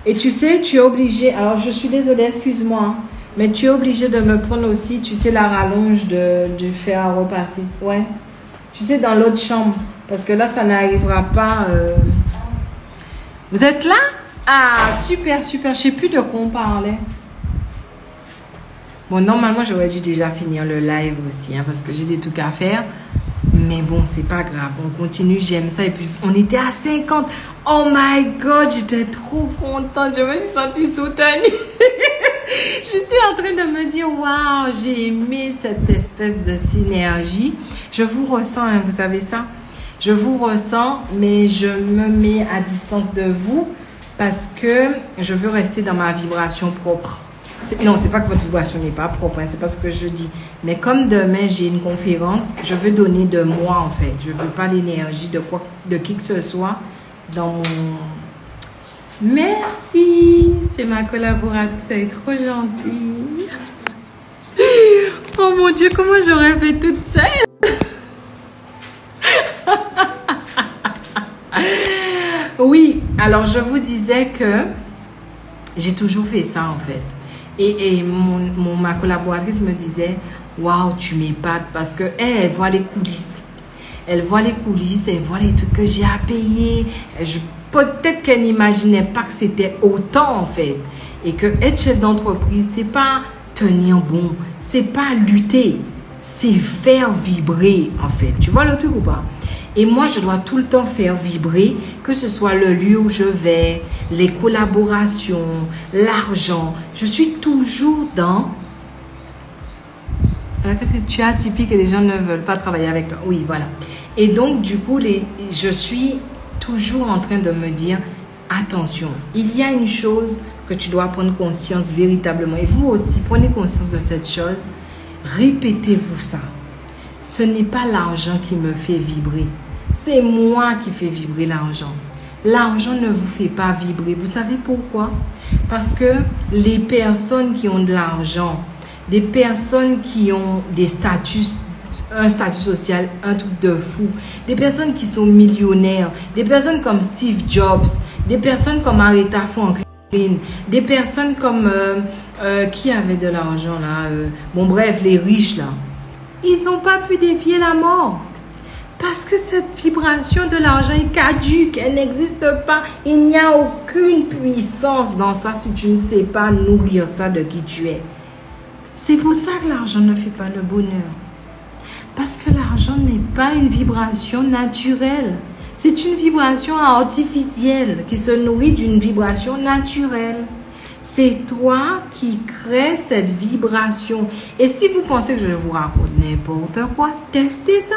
Et tu sais, tu es obligé, alors je suis désolée, excuse-moi, hein, mais tu es obligé de me prendre aussi, tu sais, la rallonge du fer à repasser. Ouais. Tu sais, dans l'autre chambre. Parce que là, ça n'arrivera pas. Vous êtes là? Ah, super, super. Je ne sais plus de quoi on parlait. Bon, normalement, j'aurais dû déjà finir le live aussi, hein, parce que j'ai des trucs à faire. Mais bon, c'est pas grave. On continue, j'aime ça. Et puis, on était à 50. Oh my God, j'étais trop contente. Je me suis sentie soutenue. J'étais en train de me dire, waouh, j'ai aimé cette espèce de synergie. Je vous ressens, hein, vous savez ça? Je vous ressens, mais je me mets à distance de vous parce que je veux rester dans ma vibration propre. Non, c'est pas que votre vibration n'est pas propre, hein, c'est pas ce que je dis. Mais comme demain, j'ai une conférence, je veux donner de moi, en fait. Je veux pas l'énergie de qui que ce soit dans mon... Merci! C'est ma collaboratrice, elle est trop gentille. Oh mon Dieu, comment j'aurais fait toute seule? Oui, alors je vous disais que j'ai toujours fait ça, en fait. Et ma collaboratrice me disait, waouh, tu m'épates parce que elle voit les coulisses. Elle voit les coulisses, elle voit les trucs que j'ai à payer. Peut-être qu'elle n'imaginait pas que c'était autant en fait. Et que être chef d'entreprise, c'est pas tenir bon, c'est pas lutter, c'est faire vibrer en fait. Tu vois le truc ou pas? Et moi, je dois tout le temps faire vibrer, que ce soit le lieu où je vais, les collaborations, l'argent. Je suis toujours dans... Qu'est-ce que tu es atypique et les gens ne veulent pas travailler avec toi? Oui, voilà. Et donc, du coup, je suis toujours en train de me dire, attention, il y a une chose que tu dois prendre conscience véritablement. Et vous aussi, prenez conscience de cette chose. Répétez-vous ça. Ce n'est pas l'argent qui me fait vibrer. C'est moi qui fais vibrer l'argent. L'argent ne vous fait pas vibrer. Vous savez pourquoi? Parce que les personnes qui ont de l'argent, des personnes qui ont des statuts, un statut social, un truc de fou, des personnes qui sont millionnaires, des personnes comme Steve Jobs, des personnes comme Aretha Franklin, des personnes comme qui avaient de l'argent là, bon bref, les riches là, ils n'ont pas pu défier la mort. Parce que cette vibration de l'argent est caduque, elle n'existe pas. Il n'y a aucune puissance dans ça si tu ne sais pas nourrir ça de qui tu es. C'est pour ça que l'argent ne fait pas le bonheur. Parce que l'argent n'est pas une vibration naturelle. C'est une vibration artificielle qui se nourrit d'une vibration naturelle. C'est toi qui crée cette vibration. Et si vous pensez que je vous raconte n'importe quoi, testez ça.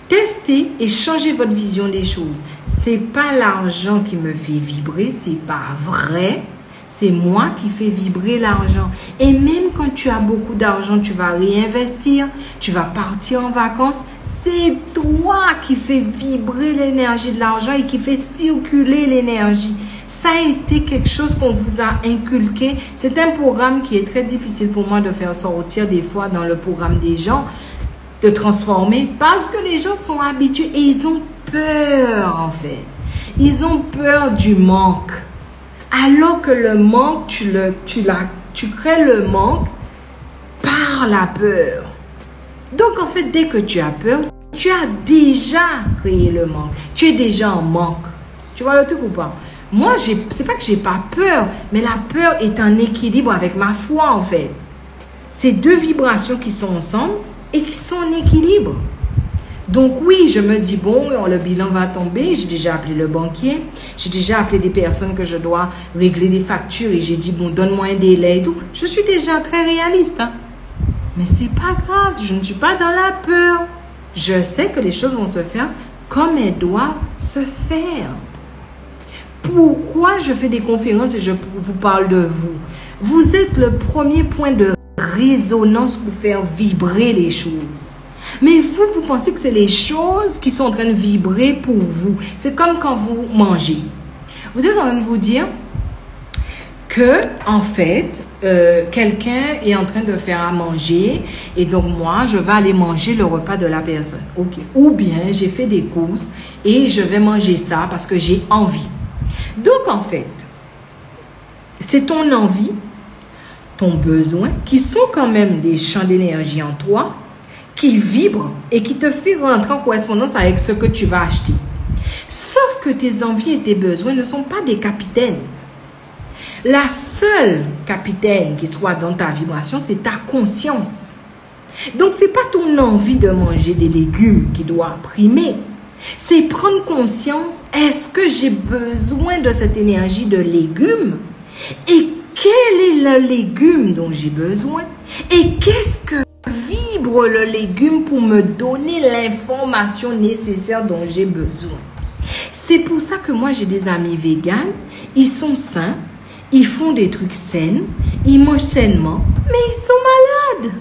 Testez et changez votre vision des choses. C'est pas l'argent qui me fait vibrer, c'est pas vrai. C'est moi qui fais vibrer l'argent. Et même quand tu as beaucoup d'argent, tu vas réinvestir, tu vas partir en vacances. C'est toi qui fais vibrer l'énergie de l'argent et qui fait circuler l'énergie. Ça a été quelque chose qu'on vous a inculqué. C'est un programme qui est très difficile pour moi de faire sortir des fois dans le programme des gens, de transformer, parce que les gens sont habitués et ils ont peur en fait. Ils ont peur du manque. Alors que le manque, tu crées le manque par la peur. Donc en fait, dès que tu as peur, tu as déjà créé le manque. Tu es déjà en manque. Tu vois le truc ou pas? Moi, c'est pas que j'ai pas peur, mais la peur est en équilibre avec ma foi en fait. C'est deux vibrations qui sont ensemble et qui sont en équilibre. Donc oui, je me dis, bon, le bilan va tomber. J'ai déjà appelé le banquier. J'ai déjà appelé des personnes que je dois régler des factures. Et j'ai dit, bon, donne-moi un délai et tout. Je suis déjà très réaliste. Hein. Mais c'est pas grave. Je ne suis pas dans la peur. Je sais que les choses vont se faire comme elles doivent se faire. Pourquoi je fais des conférences et je vous parle de vous? Vous êtes le premier point de résonance pour faire vibrer les choses. Mais vous pensez que c'est les choses qui sont en train de vibrer pour vous. C'est comme quand vous mangez. Vous êtes en train de vous dire que, en fait, quelqu'un est en train de faire à manger et donc moi, je vais aller manger le repas de la personne. Ok. Ou bien, j'ai fait des courses et je vais manger ça parce que j'ai envie. Donc, en fait, c'est ton envie, ton besoin, qui sont quand même des champs d'énergie en toi, qui vibre et qui te fait rentrer en correspondance avec ce que tu vas acheter. Sauf que tes envies et tes besoins ne sont pas des capitaines. La seule capitaine qui soit dans ta vibration, c'est ta conscience. Donc, ce n'est pas ton envie de manger des légumes qui doit primer. C'est prendre conscience, est-ce que j'ai besoin de cette énergie de légumes? Et quel est le légume dont j'ai besoin? Et qu'est-ce que vibre le légume pour me donner l'information nécessaire dont j'ai besoin? C'est pour ça que moi j'ai des amis véganes, ils sont sains, ils font des trucs sains, ils mangent sainement, mais ils sont malades.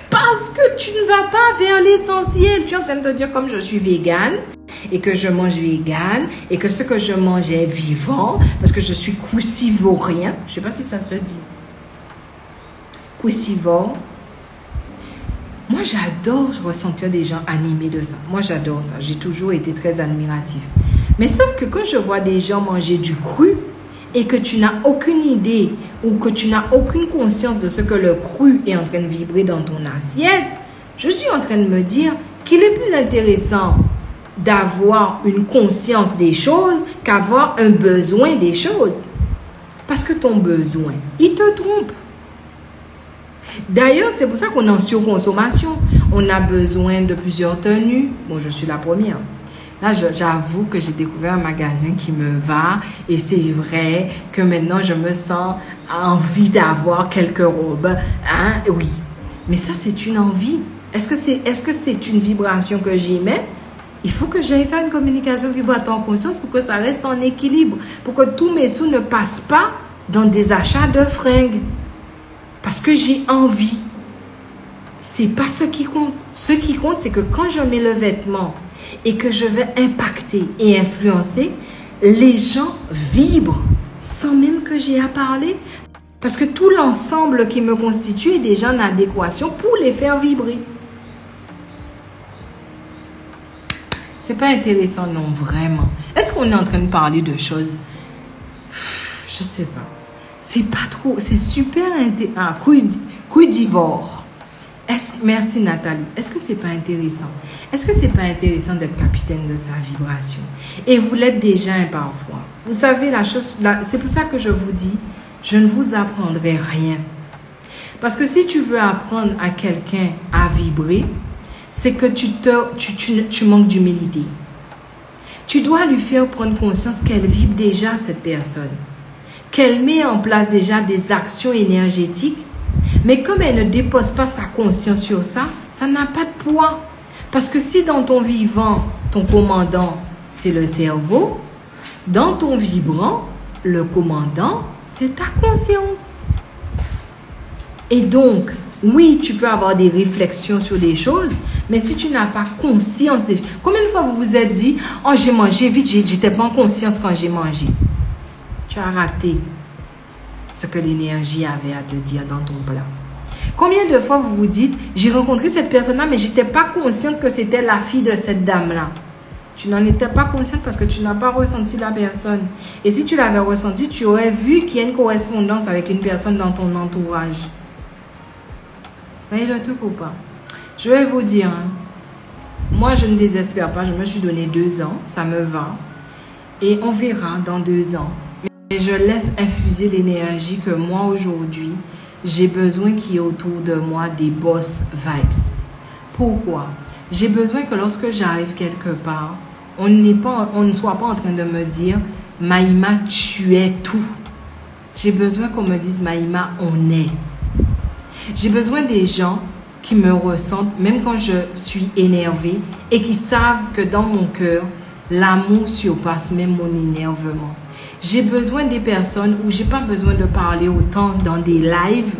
Parce que tu ne vas pas vers l'essentiel. Tu es en train de te dire, comme je suis végane et que je mange végane et que ce que je mange est vivant parce que je suis crucivorien. Je ne sais pas si ça se dit. Crucivore. Moi, j'adore ressentir des gens animés de ça. Moi, j'adore ça. J'ai toujours été très admirative. Mais sauf que quand je vois des gens manger du cru et que tu n'as aucune idée ou que tu n'as aucune conscience de ce que le cru est en train de vibrer dans ton assiette, je suis en train de me dire, qu'il est plus intéressant d'avoir une conscience des choses qu'avoir un besoin des choses. Parce que ton besoin, il te trompe. D'ailleurs, c'est pour ça qu'on est en surconsommation. On a besoin de plusieurs tenues. Bon, je suis la première. Là, j'avoue que j'ai découvert un magasin qui me va et c'est vrai que maintenant, je me sens envie d'avoir quelques robes. Hein? Oui, mais ça, c'est une envie. Est-ce que c'est une vibration que j'émets? Il faut que j'aille faire une communication vibratoire en conscience pour que ça reste en équilibre, pour que tous mes sous ne passent pas dans des achats de fringues. Parce que j'ai envie. C'est pas ce qui compte. Ce qui compte, c'est que quand je mets le vêtement et que je vais impacter et influencer, les gens vibrent sans même que j'ai à parler. Parce que tout l'ensemble qui me constitue est déjà en adéquation pour les faire vibrer. C'est pas intéressant, non, vraiment. Est-ce qu'on est en train de parler de choses? Je sais pas. C'est pas trop, c'est super intéressant. Ah, couille d'ivore. Merci Nathalie. Est-ce que c'est pas intéressant? Est-ce que c'est pas intéressant d'être capitaine de sa vibration? Et vous l'êtes déjà parfois. Vous savez la chose, c'est pour ça que je vous dis, je ne vous apprendrai rien. Parce que si tu veux apprendre à quelqu'un à vibrer, c'est que tu manques d'humilité. Tu dois lui faire prendre conscience qu'elle vibre déjà, cette personne. Qu'elle met en place déjà des actions énergétiques. Mais comme elle ne dépose pas sa conscience sur ça, ça n'a pas de poids. Parce que si dans ton vivant, ton commandant, c'est le cerveau, dans ton vibrant, le commandant, c'est ta conscience. Et donc, oui, tu peux avoir des réflexions sur des choses, mais si tu n'as pas conscience des choses... Combien de fois vous vous êtes dit, oh j'ai mangé vite, j'étais pas en conscience quand j'ai mangé. Tu as raté ce que l'énergie avait à te dire dans ton plat. Combien de fois vous vous dites, j'ai rencontré cette personne-là, mais je n'étais pas consciente que c'était la fille de cette dame-là. Tu n'en étais pas consciente parce que tu n'as pas ressenti la personne. Et si tu l'avais ressenti, tu aurais vu qu'il y a une correspondance avec une personne dans ton entourage. Vous voyez le truc ou pas? Je vais vous dire, hein, moi je ne désespère pas, je me suis donné 2 ans, ça me va. Et on verra dans 2 ans. Mais je laisse infuser l'énergie que moi aujourd'hui, j'ai besoin qu'il y ait autour de moi des boss vibes. Pourquoi? J'ai besoin que lorsque j'arrive quelque part, on ne soit pas en train de me dire « Maïma, tu es tout ». J'ai besoin qu'on me dise « Maïma, on est ». J'ai besoin des gens qui me ressentent, même quand je suis énervée, et qui savent que dans mon cœur, l'amour surpasse même mon énervement. J'ai besoin des personnes où je n'ai pas besoin de parler autant dans des lives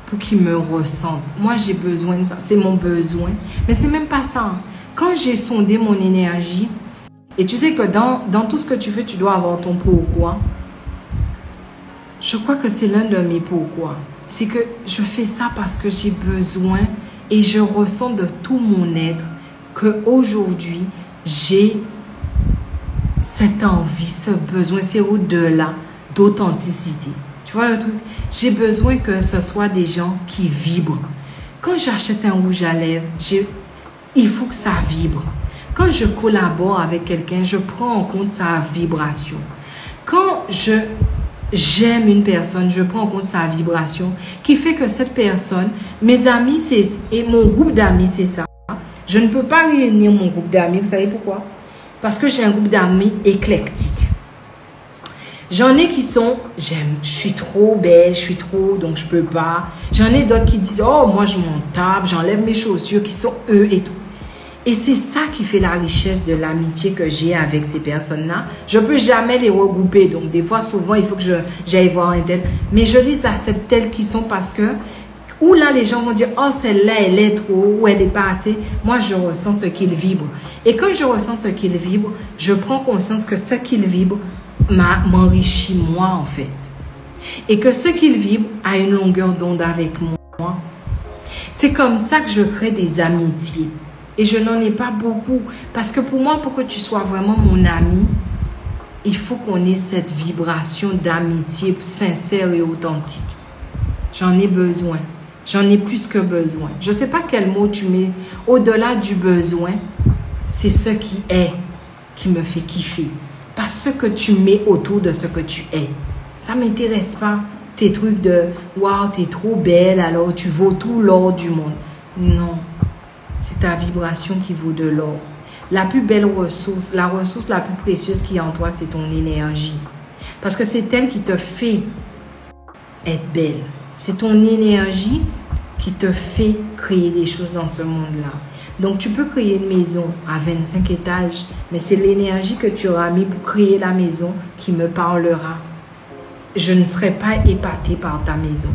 pour qu'ils me ressentent. Moi, j'ai besoin de ça. C'est mon besoin. Mais c'est même pas ça. Quand j'ai sondé mon énergie, et tu sais que dans tout ce que tu fais, tu dois avoir ton pourquoi. Je crois que c'est l'un de mes pourquoi. C'est que je fais ça parce que j'ai besoin et je ressens de tout mon être qu'aujourd'hui, j'ai cette envie, ce besoin, c'est au-delà d'authenticité. Tu vois le truc? J'ai besoin que ce soit des gens qui vibrent. Quand j'achète un rouge à lèvres, il faut que ça vibre. Quand je collabore avec quelqu'un, je prends en compte sa vibration. Quand j'aime une personne, je prends en compte sa vibration qui fait que cette personne, mes amis, et mon groupe d'amis, c'est ça. Je ne peux pas réunir mon groupe d'amis. Vous savez pourquoi? Parce que j'ai un groupe d'amis éclectique. J'en ai qui sont, je suis trop belle, je suis trop, donc je peux pas. J'en ai d'autres qui disent, oh, moi je m'en tape, j'enlève mes chaussures, qui sont eux et tout. Et c'est ça qui fait la richesse de l'amitié que j'ai avec ces personnes-là. Je ne peux jamais les regrouper. Donc, des fois, souvent, il faut que j'aille voir un tel. Mais je les accepte telles qu'ils sont parce que, ou là, les gens vont dire, oh, celle-là, elle est trop, ou elle n'est pas assez. Moi, je ressens ce qu'ils vibrent. Et quand je ressens ce qu'ils vibrent, je prends conscience que ce qu'ils vibrent m'enrichit moi, en fait. Et que ce qu'ils vibrent a une longueur d'onde avec moi. C'est comme ça que je crée des amitiés. Et je n'en ai pas beaucoup. Parce que pour moi, pour que tu sois vraiment mon ami, il faut qu'on ait cette vibration d'amitié sincère et authentique. J'en ai besoin. J'en ai plus que besoin. Je ne sais pas quel mot tu mets au-delà du besoin. C'est ce qui est qui me fait kiffer. Pas ce que tu mets autour de ce que tu es. Ça ne m'intéresse pas. Tes trucs de « Waouh, t'es trop belle, alors tu vaux tout l'or du monde. » Non. C'est ta vibration qui vaut de l'or. La plus belle ressource, la ressource la plus précieuse qui est en toi, c'est ton énergie. Parce que c'est elle qui te fait être belle. C'est ton énergie qui te fait créer des choses dans ce monde-là. Donc, tu peux créer une maison à 25 étages, mais c'est l'énergie que tu auras mis pour créer la maison qui me parlera. Je ne serai pas épatée par ta maison.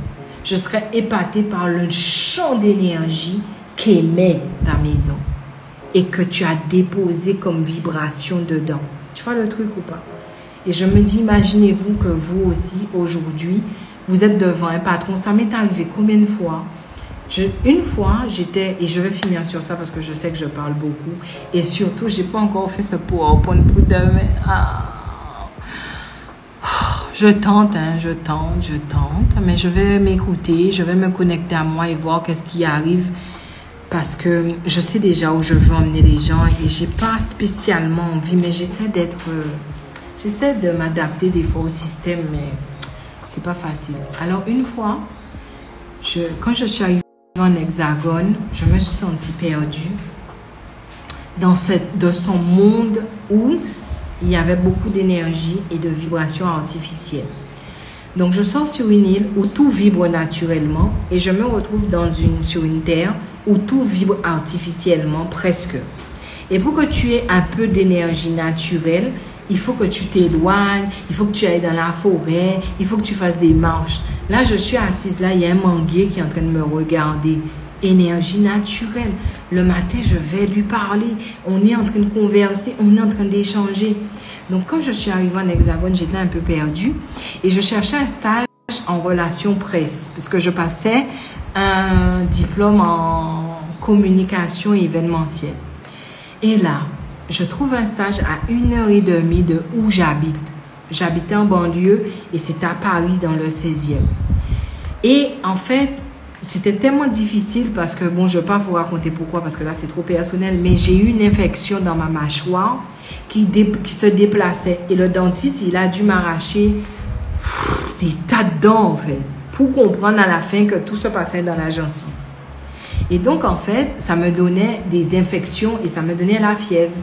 Je serai épatée par le champ d'énergie qu'émet ta maison et que tu as déposé comme vibration dedans. Tu vois le truc ou pas? Et je me dis, imaginez-vous que vous aussi, aujourd'hui, vous êtes devant un patron. Ça m'est arrivé combien de fois? Une fois, j'étais, et je vais finir sur ça parce que je sais que je parle beaucoup, et surtout, je n'ai pas encore fait ce PowerPoint pour demain. Je tente, mais je vais m'écouter, je vais me connecter à moi et voir qu'est-ce qui arrive parce que je sais déjà où je veux emmener les gens et j'ai pas spécialement envie, mais j'essaie de m'adapter des fois au système, mais c'est pas facile. Alors une fois, quand je suis arrivée en Hexagone, je me suis sentie perdue dans son monde où il y avait beaucoup d'énergie et de vibrations artificielles. Donc, je sors sur une île où tout vibre naturellement et je me retrouve sur une terre où tout vibre artificiellement, presque. Et pour que tu aies un peu d'énergie naturelle, il faut que tu t'éloignes, il faut que tu ailles dans la forêt, il faut que tu fasses des marches. Là, je suis assise là, il y a un manguier qui est en train de me regarder. Énergie naturelle. Le matin, je vais lui parler. On est en train de converser, on est en train d'échanger. Donc, quand je suis arrivée en Hexagone, j'étais un peu perdue et je cherchais un stage en relations presse parce que je passais un diplôme en communication événementielle. Et là, je trouve un stage à 1h30 de où j'habite. J'habitais en banlieue et c'était à Paris dans le 16e. Et en fait, c'était tellement difficile parce que, bon, je ne vais pas vous raconter pourquoi, parce que là, c'est trop personnel, mais j'ai eu une infection dans ma mâchoire qui se déplaçait. Et le dentiste, il a dû m'arracher des tas de dents, en fait, pour comprendre à la fin que tout se passait dans la gencive. Et donc, en fait, ça me donnait des infections et ça me donnait la fièvre.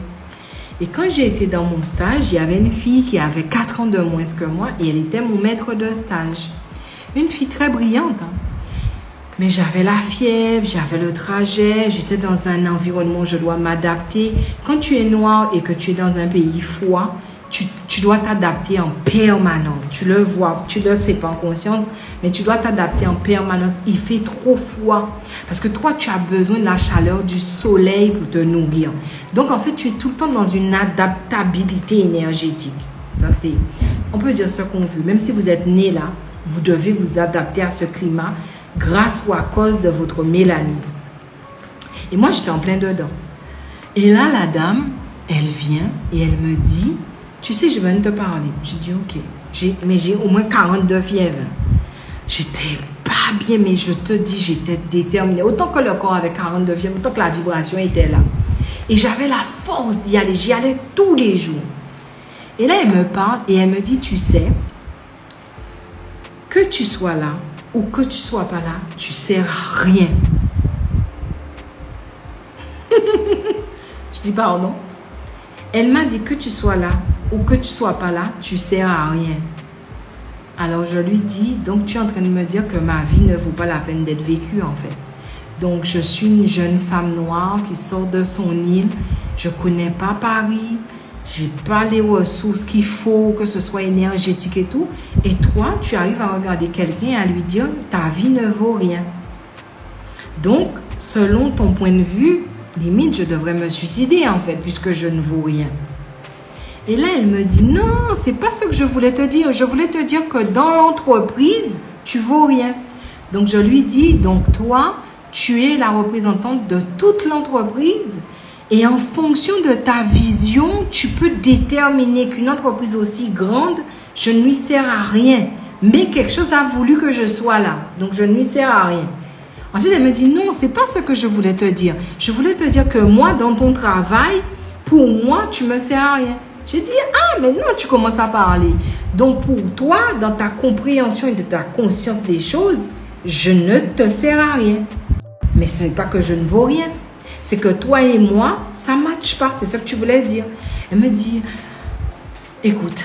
Et quand j'ai été dans mon stage, il y avait une fille qui avait 4 ans de moins que moi et elle était mon maître de stage. Une fille très brillante, hein. Mais j'avais la fièvre, j'avais le trajet, j'étais dans un environnement où je dois m'adapter. Quand tu es noir et que tu es dans un pays froid, tu dois t'adapter en permanence. Tu le vois, tu le sais pas en conscience, mais tu dois t'adapter en permanence. Il fait trop froid parce que toi, tu as besoin de la chaleur du soleil pour te nourrir. Donc, en fait, tu es tout le temps dans une adaptabilité énergétique. Ça, c'est, on peut dire ce qu'on veut. Même si vous êtes né là, vous devez vous adapter à ce climat grâce ou à cause de votre mélanine. Et moi, j'étais en plein dedans. Et là, la dame, elle vient et elle me dit, tu sais, je viens de te parler. Je dis, ok. Mais j'ai au moins 42 fièvres. J'étais pas bien, mais je te dis, j'étais déterminée. Autant que le corps avait 42 fièvres, autant que la vibration était là. Et j'avais la force d'y aller. J'y allais tous les jours. Et là, elle me parle et elle me dit, tu sais, que tu sois là ou que tu sois pas là, tu sers à rien. Je dis pardon. Elle m'a dit que tu sois là ou que tu sois pas là, tu sers à rien. Alors je lui dis, donc tu es en train de me dire que ma vie ne vaut pas la peine d'être vécue en fait. Donc je suis une jeune femme noire qui sort de son île. Je connais pas Paris. J'ai pas les ressources qu'il faut, que ce soit énergétique et tout. Et toi, tu arrives à regarder quelqu'un et à lui dire, ta vie ne vaut rien. Donc, selon ton point de vue, limite, je devrais me suicider en fait, puisque je ne vaux rien. Et là, elle me dit, non, c'est pas ce que je voulais te dire. Je voulais te dire que dans l'entreprise, tu vaux rien. Donc, je lui dis, donc toi, tu es la représentante de toute l'entreprise. Et en fonction de ta vision, tu peux déterminer qu'une entreprise aussi grande, je ne lui sers à rien. Mais quelque chose a voulu que je sois là. Donc, je ne lui sers à rien. Ensuite, elle me dit, non, c'est pas ce que je voulais te dire. Je voulais te dire que moi, dans ton travail, pour moi, tu me sers à rien. J'ai dit, ah, maintenant tu commences à parler. Donc, pour toi, dans ta compréhension et de ta conscience des choses, je ne te sers à rien. Mais ce n'est pas que je ne vaux rien. C'est que toi et moi, ça ne matche pas. C'est ce que tu voulais dire. Elle me dit, écoute,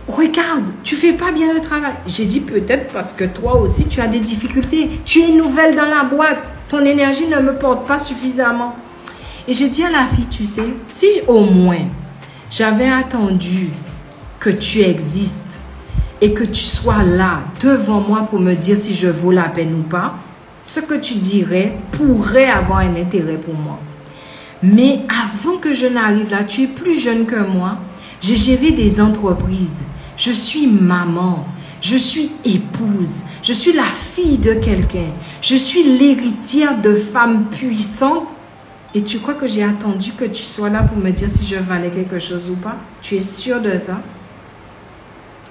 regarde, tu fais pas bien le travail. J'ai dit peut-être parce que toi aussi, tu as des difficultés. Tu es nouvelle dans la boîte. Ton énergie ne me porte pas suffisamment. Et j'ai dit à la fille, tu sais, si au moins j'avais attendu que tu existes et que tu sois là devant moi pour me dire si je vaux la peine ou pas, ce que tu dirais pourrait avoir un intérêt pour moi. Mais avant que je n'arrive là, tu es plus jeune que moi. J'ai géré des entreprises. Je suis maman. Je suis épouse. Je suis la fille de quelqu'un. Je suis l'héritière de femmes puissantes. Et tu crois que j'ai attendu que tu sois là pour me dire si je valais quelque chose ou pas? Tu es sûre de ça?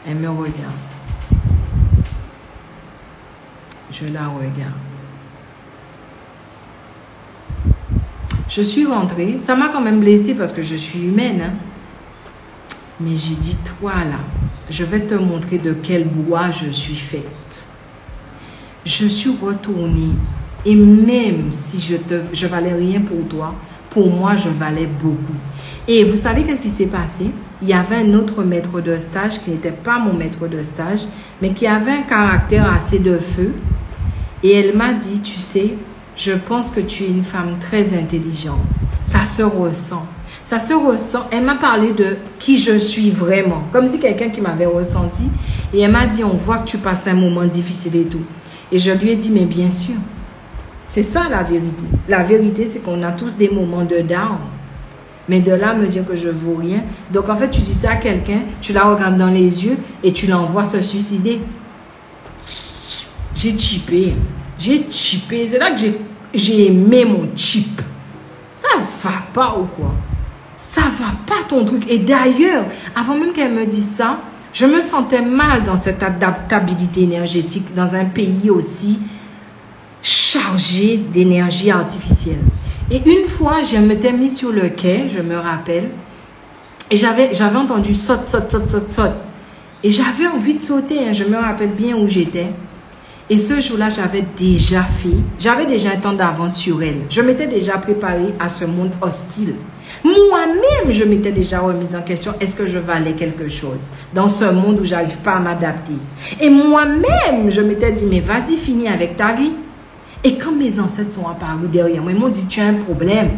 Elle me regarde. Je la regarde. Je suis rentrée. Ça m'a quand même blessée parce que je suis humaine. Hein? Mais j'ai dit, toi là, je vais te montrer de quel bois je suis faite. Je suis retournée. Et même si je valais rien pour toi, pour moi, je valais beaucoup. Et vous savez qu'est-ce qui s'est passé? Il y avait un autre maître de stage qui n'était pas mon maître de stage, mais qui avait un caractère assez de feu. Et elle m'a dit, tu sais, je pense que tu es une femme très intelligente. Ça se ressent. Ça se ressent. Elle m'a parlé de qui je suis vraiment. Comme si quelqu'un qui m'avait ressenti. Et elle m'a dit, on voit que tu passes un moment difficile et tout. Et je lui ai dit, mais bien sûr. C'est ça la vérité. La vérité, c'est qu'on a tous des moments de down. Mais de là, me dire que je ne vaux rien. Donc, en fait, tu dis ça à quelqu'un, tu la regardes dans les yeux et tu l'envoies se suicider. J'ai chippé. J'ai chippé. C'est là que j'ai aimé mon chip. Ça va pas ou quoi? Ça va pas ton truc. Et d'ailleurs, avant même qu'elle me dise ça, je me sentais mal dans cette adaptabilité énergétique dans un pays aussi chargé d'énergie artificielle. Et une fois, je m'étais mise sur le quai, je me rappelle, et j'avais entendu saute, saute, saute, saute, saute. Et j'avais envie de sauter, hein, je me rappelle bien où j'étais. Et ce jour-là, j'avais déjà un temps d'avance sur elle. Je m'étais déjà préparée à ce monde hostile. Moi-même, je m'étais déjà remise en question, est-ce que je valais quelque chose dans ce monde où j'arrive pas à m'adapter? Et moi-même, je m'étais dit, mais vas-y, finis avec ta vie. Et quand mes ancêtres sont apparus derrière moi, ils m'ont dit, tu as un problème.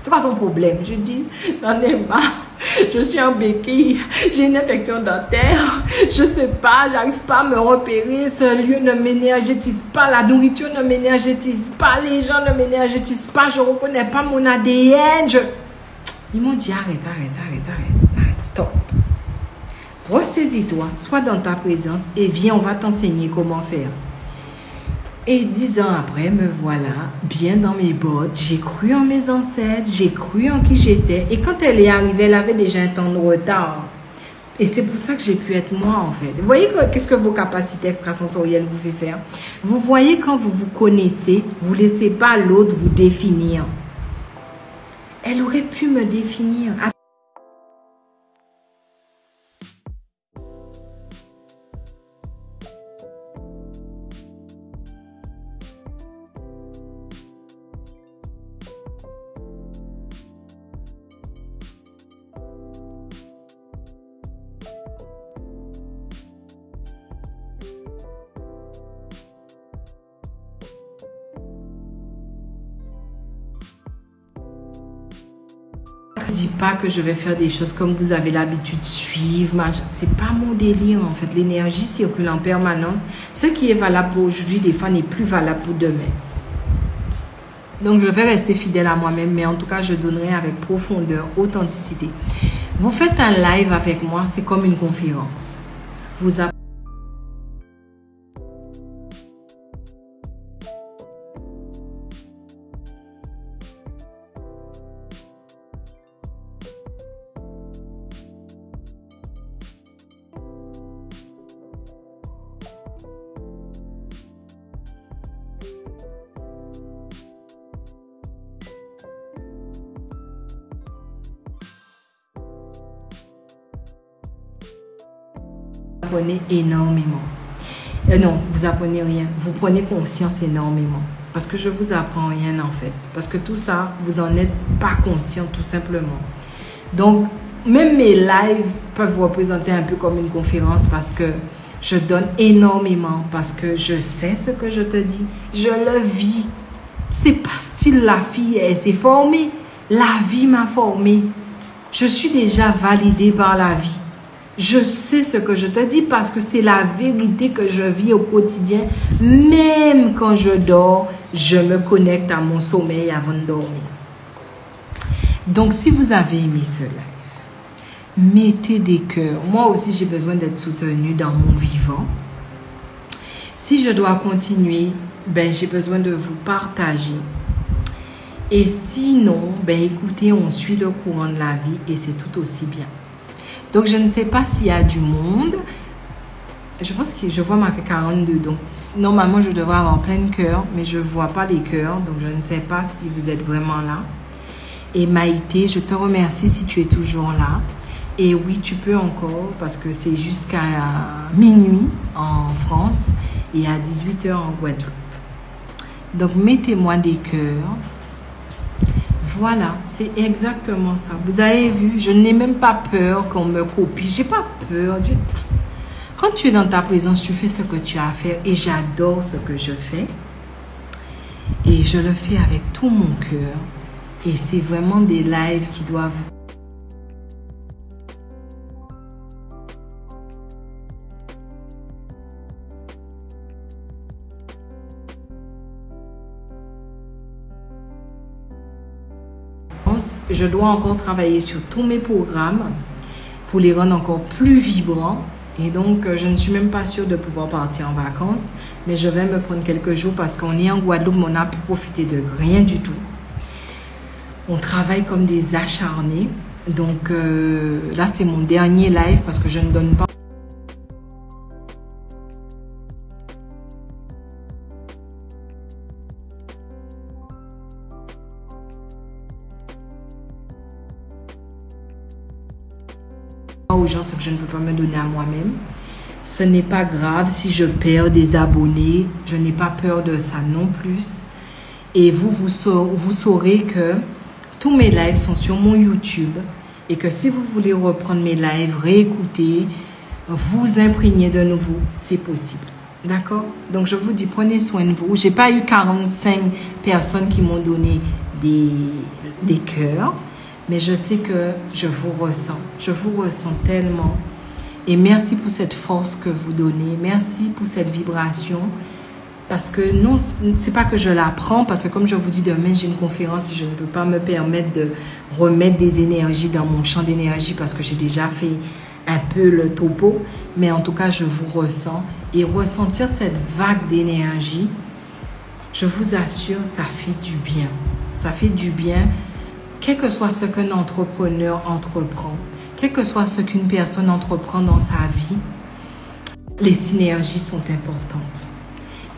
C'est quoi ton problème? Je dis, j'en ai marre. Je suis en béquille. J'ai une infection dentaire. Je sais pas, j'arrive pas à me repérer. Ce lieu ne m'énergétise pas. La nourriture ne m'énergétise pas. Les gens ne m'énergétisent pas. Je reconnais pas mon ADN. Ils m'ont dit, arrête, stop. Ressaisis-toi, sois dans ta présence et viens, on va t'enseigner comment faire. Et 10 ans après, me voilà, bien dans mes bottes. J'ai cru en mes ancêtres, j'ai cru en qui j'étais. Et quand elle est arrivée, elle avait déjà un temps de retard. Et c'est pour ça que j'ai pu être moi, en fait. Vous voyez qu'est-ce que vos capacités extrasensorielles vous fait faire? Vous voyez quand vous vous connaissez, vous ne laissez pas l'autre vous définir. Elle aurait pu me définir. Je ne dis pas que je vais faire des choses comme vous avez l'habitude de suivre. C'est pas mon délire en fait. L'énergie circule en permanence. Ce qui est valable pour aujourd'hui, des fois, n'est plus valable pour demain. Donc, je vais rester fidèle à moi-même, mais en tout cas, je donnerai avec profondeur, authenticité. Vous faites un live avec moi, c'est comme une conférence. Vous apprenez énormément. Non, vous apprenez rien. Vous prenez conscience énormément. Parce que je vous apprends rien en fait. Parce que tout ça, vous en êtes pas conscient tout simplement. Donc, même mes lives peuvent vous représenter un peu comme une conférence parce que je donne énormément. Parce que je sais ce que je te dis. Je le vis. C'est pas style la fille, elle s'est formée. La vie m'a formée. Je suis déjà validée par la vie. Je sais ce que je te dis parce que c'est la vérité que je vis au quotidien. Même quand je dors, je me connecte à mon sommeil avant de dormir. Donc, si vous avez aimé ce live, mettez des cœurs. Moi aussi, j'ai besoin d'être soutenue dans mon vivant. Si je dois continuer, ben, j'ai besoin de vous partager. Et sinon, ben, écoutez, on suit le courant de la vie et c'est tout aussi bien. Donc, je ne sais pas s'il y a du monde. Je pense que je vois marqué 42. Donc, normalement, je devrais avoir plein de cœurs, mais je ne vois pas les cœurs. Donc, je ne sais pas si vous êtes vraiment là. Et Maïté, je te remercie si tu es toujours là. Et oui, tu peux encore parce que c'est jusqu'à minuit en France et à 18 h en Guadeloupe. Donc, mettez-moi des cœurs. Voilà, c'est exactement ça. Vous avez vu, je n'ai même pas peur qu'on me copie. J'ai pas peur. Quand tu es dans ta présence, tu fais ce que tu as à faire. Et j'adore ce que je fais. Et je le fais avec tout mon cœur. Et c'est vraiment des lives qui doivent... Je dois encore travailler sur tous mes programmes pour les rendre encore plus vibrants. Et donc, je ne suis même pas sûre de pouvoir partir en vacances. Mais je vais me prendre quelques jours parce qu'on est en Guadeloupe, mais on n'a pu profiter de rien du tout. On travaille comme des acharnés. Donc, là, c'est mon dernier live parce que je ne donne pas. Aux gens ce que je ne peux pas me donner à moi-même. Ce n'est pas grave si je perds des abonnés. Je n'ai pas peur de ça non plus. Et vous saurez que tous mes lives sont sur mon YouTube. Et que si vous voulez reprendre mes lives, réécouter, vous imprégner de nouveau, c'est possible. D'accord? Donc, je vous dis, prenez soin de vous. J'ai pas eu 45 personnes qui m'ont donné des cœurs. Mais je sais que je vous ressens. Je vous ressens tellement. Et merci pour cette force que vous donnez. Merci pour cette vibration. Parce que non, c'est pas que je la prends. Parce que comme je vous dis, demain, j'ai une conférence et je ne peux pas me permettre de remettre des énergies dans mon champ d'énergie parce que j'ai déjà fait un peu le topo. Mais en tout cas, je vous ressens. Et ressentir cette vague d'énergie, je vous assure, ça fait du bien. Ça fait du bien. Quel que soit ce qu'un entrepreneur entreprend, quel que soit ce qu'une personne entreprend dans sa vie, les synergies sont importantes.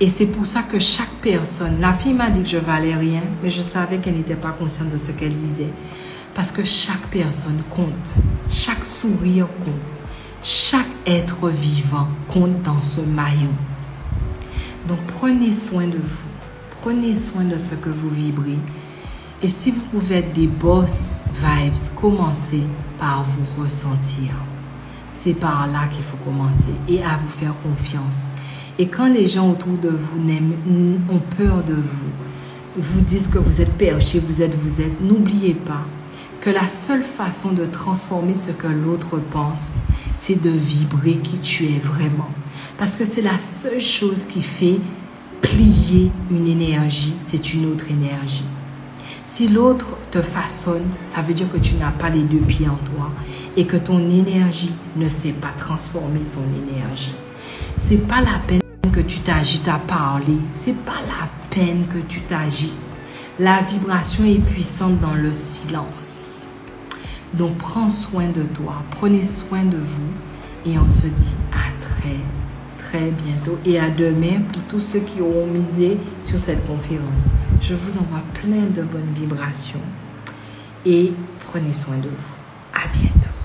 Et c'est pour ça que chaque personne, la fille m'a dit que je valais rien, mais je savais qu'elle n'était pas consciente de ce qu'elle disait. Parce que chaque personne compte, chaque sourire compte, chaque être vivant compte dans ce maillon. Donc prenez soin de vous, prenez soin de ce que vous vibrez. Et si vous pouvez être des boss vibes, commencez par vous ressentir. C'est par là qu'il faut commencer et à vous faire confiance. Et quand les gens autour de vous ont peur de vous disent que vous êtes perché, vous êtes, n'oubliez pas que la seule façon de transformer ce que l'autre pense, c'est de vibrer qui tu es vraiment. Parce que c'est la seule chose qui fait plier une énergie, c'est une autre énergie. Si l'autre te façonne, ça veut dire que tu n'as pas les deux pieds en toi et que ton énergie ne sait pas transformer son énergie. C'est pas la peine que tu t'agites à parler. C'est pas la peine que tu t'agites. La vibration est puissante dans le silence. Donc, prends soin de toi. Prenez soin de vous et on se dit à très bientôt et à demain pour tous ceux qui auront misé sur cette conférence. Je vous envoie plein de bonnes vibrations et prenez soin de vous. À bientôt.